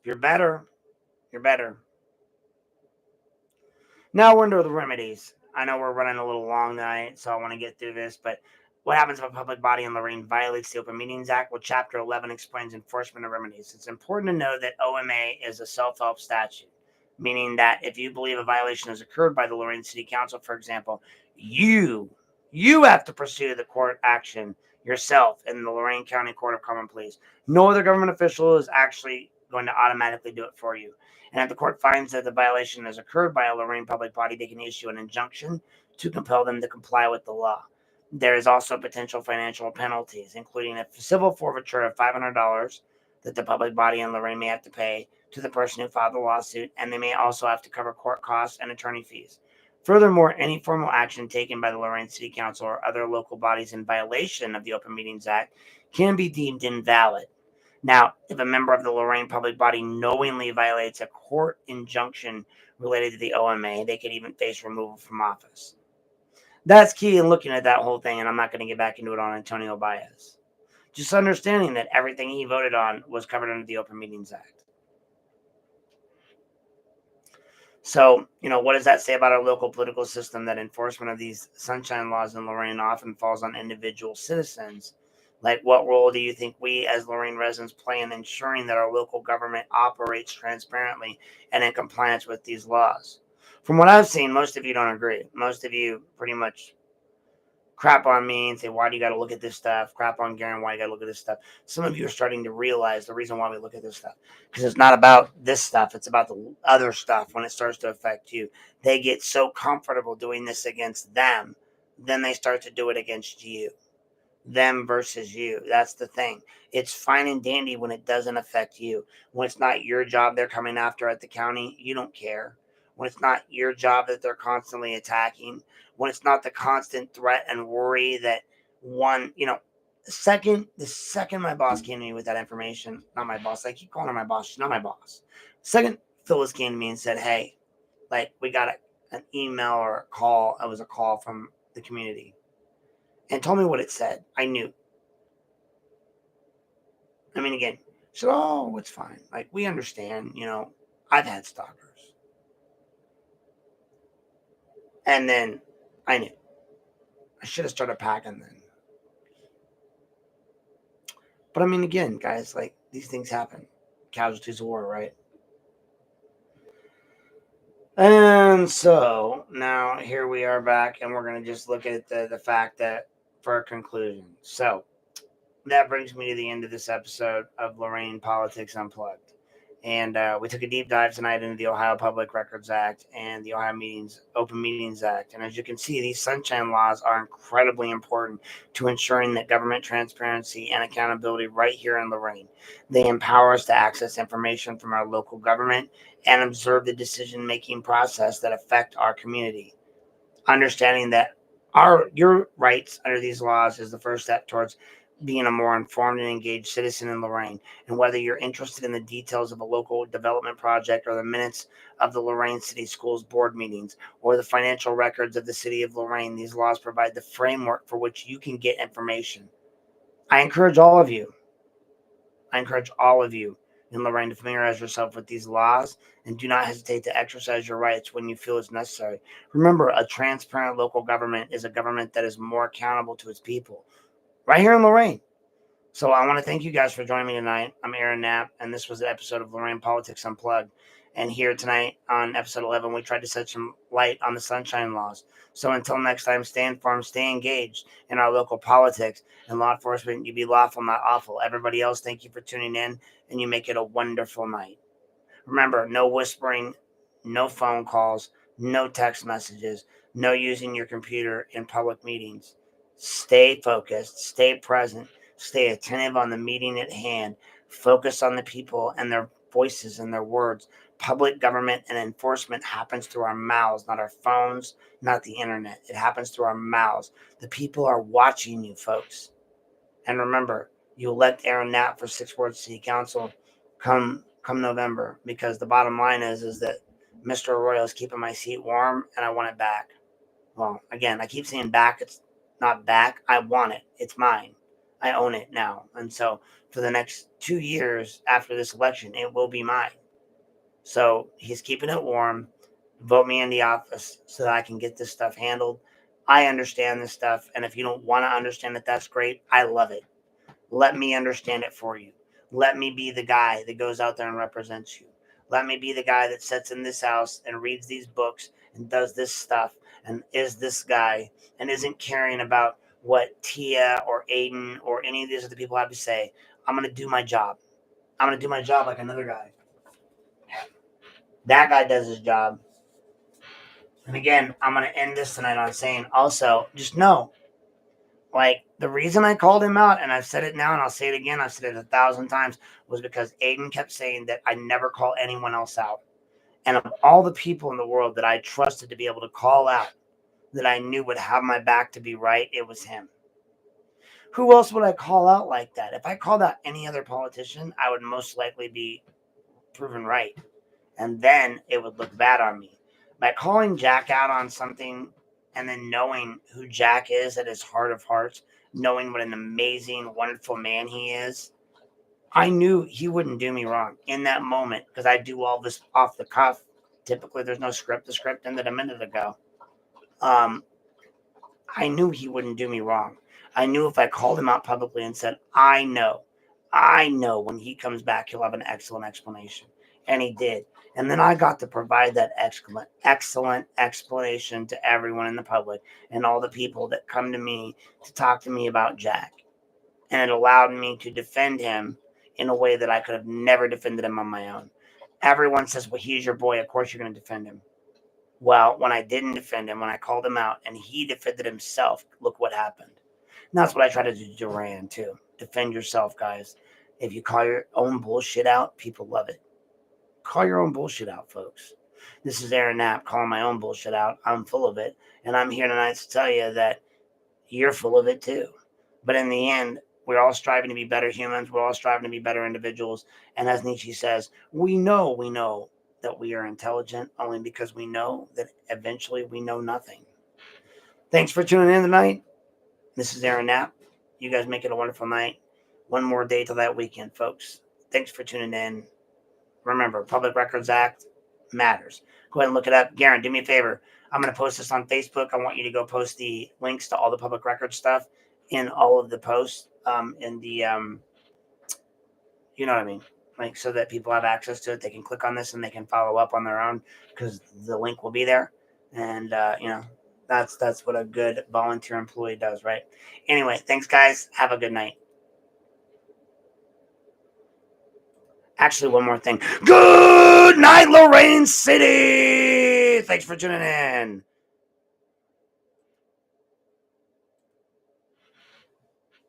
You're better. You're better. Now we're into the remedies. I know we're running a little long tonight, so I want to get through this, but what happens if a public body in Lorain violates the Open Meetings Act? Well, Chapter 11 explains enforcement of remedies. It's important to know that OMA is a self-help statute, meaning that if you believe a violation has occurred by the Lorain City Council, for example, you have to pursue the court action yourself in the Lorain County Court of Common Pleas. No other government official is actually going to automatically do it for you. And if the court finds that the violation has occurred by a Lorain public body, they can issue an injunction to compel them to comply with the law. There is also potential financial penalties, including a civil forfeiture of $500 that the public body in Lorain may have to pay to the person who filed the lawsuit, and they may also have to cover court costs and attorney fees. Furthermore, any formal action taken by the Lorain City Council or other local bodies in violation of the Open Meetings Act can be deemed invalid. Now, if a member of the Lorain public body knowingly violates a court injunction related to the OMA, they could even face removal from office. That's key in looking at that whole thing, and I'm not going to get back into it on Antonio Baez. Just understanding that everything he voted on was covered under the Open Meetings Act. So, what does that say about our local political system? That enforcement of these sunshine laws in Lorain often falls on individual citizens. Like, what role do you think we as Lorain residents play in ensuring that our local government operates transparently and in compliance with these laws? From what I've seen, most of you don't agree. Most of you pretty much crap on me and say, why do you got to look at this stuff? Crap on Garen, why you got to look at this stuff? Some of you are starting to realize the reason why we look at this stuff. Because it's not about this stuff. It's about the other stuff when it starts to affect you. They get so comfortable doing this against them, then they start to do it against you. Them versus you. That's the thing. It's fine and dandy when it doesn't affect you. When it's not your job they're coming after at the county, you don't care. When it's not your job that they're constantly attacking, when it's not the constant threat and worry that the second my boss came to me with that information, not my boss, I keep calling her my boss, she's not my boss. Second, Phyllis came to me and said, hey, like, we got an email or a call. It was a call from the community and told me what it said. I knew. I mean, again, she said, oh, it's fine. Like, we understand, I've had stalkers. And then I knew. I should have started packing then. But I mean, again, guys, like, these things happen. Casualties of war, right? And so now here we are back, and we're going to just look at the fact that for a conclusion. So that brings me to the end of this episode of Lorain Politics Unplugged. And we took a deep dive tonight into the Ohio Public Records Act and the Ohio Open Meetings Act. And as you can see, these sunshine laws are incredibly important to ensuring that government transparency and accountability right here in Lorain. They empower us to access information from our local government and observe the decision-making process that affect our community. Understanding that your rights under these laws is the first step towards being a more informed and engaged citizen in Lorain. And whether you're interested in the details of a local development project or the minutes of the Lorain City Schools board meetings or the financial records of the city of Lorain, these laws provide the framework for which you can get information. I encourage all of you in Lorain to familiarize yourself with these laws and do not hesitate to exercise your rights when you feel it's necessary. Remember, a transparent local government is a government that is more accountable to its people. Right here in Lorain. So I want to thank you guys for joining me tonight. I'm Aaron Knapp, and this was an episode of Lorain Politics Unplugged. And here tonight on episode 11, we tried to set some light on the sunshine laws. So until next time, stay informed, stay engaged in our local politics and law enforcement. You be lawful, not awful. Everybody else, thank you for tuning in, and you make it a wonderful night. Remember, no whispering, no phone calls, no text messages, no using your computer in public meetings. Stay focused, stay present, stay attentive on the meeting at hand. Focus on the people and their voices and their words. Public government and enforcement happens through our mouths, not our phones, not the internet. It happens through our mouths. The people are watching you, folks. And remember, you elect Aaron Knapp for 6 Ward City Council come November, because the bottom line is that Mr. Arroyo is keeping my seat warm and I want it back. Well, again, I keep saying back. It's not back. I want it. It's mine. I own it now. And so for the next 2 years after this election, it will be mine. So he's keeping it warm. Vote me in the office so that I can get this stuff handled. I understand this stuff. And if you don't want to understand it, that's great. I love it. Let me understand it for you. Let me be the guy that goes out there and represents you. Let me be the guy that sits in this house and reads these books and does this stuff and is this guy and isn't caring about what Tia or Aiden or any of these other people have to say. I'm going to do my job. I'm going to do my job like another guy. That guy does his job. And again, I'm going to end this tonight on saying also, just know, like, the reason I called him out, and I've said it now and I'll say it again, I've said it 1,000 times, was because Aiden kept saying that I never call anyone else out. And of all the people in the world that I trusted to be able to call out, that I knew would have my back to be right, it was him. Who else would I call out like that? If I called out any other politician, I would most likely be proven right. And then it would look bad on me. By calling Jack out on something and then knowing who Jack is at his heart of hearts, knowing what an amazing, wonderful man he is, I knew he wouldn't do me wrong in that moment, because I do all this off the cuff. Typically, there's no script. The script ended a minute ago. I knew he wouldn't do me wrong. I knew if I called him out publicly and said, I know when he comes back, he'll have an excellent explanation. And he did. And then I got to provide that excellent explanation to everyone in the public and all the people that come to me to talk to me about Jack. And it allowed me to defend him in a way that I could have never defended him on my own. Everyone says, well, he's your boy. Of course you're going to defend him. Well, when I didn't defend him, when I called him out and he defended himself, look what happened. And that's what I try to do to Lorain too. Defend yourself, guys. If you call your own bullshit out, people love it. Call your own bullshit out, folks. This is Aaron Knapp calling my own bullshit out. I'm full of it. And I'm here tonight to tell you that you're full of it too. But in the end, we're all striving to be better humans. We're all striving to be better individuals. And as Nietzsche says, we know that we are intelligent only because we know that eventually we know nothing. Thanks for tuning in tonight. This is Aaron Knapp. You guys make it a wonderful night. One more day till that weekend, folks. Thanks for tuning in. Remember, Public Records Act matters. Go ahead and look it up. Garen, do me a favor. I'm going to post this on Facebook. I want you to go post the links to all the public record stuff in all of the posts in the, you know what I mean? Like, so that people have access to it. They can click on this and they can follow up on their own, because the link will be there. And, that's what a good volunteer employee does, right? Anyway, thanks, guys. Have a good night. Actually, one more thing. Good night, Lorain City. Thanks for tuning in.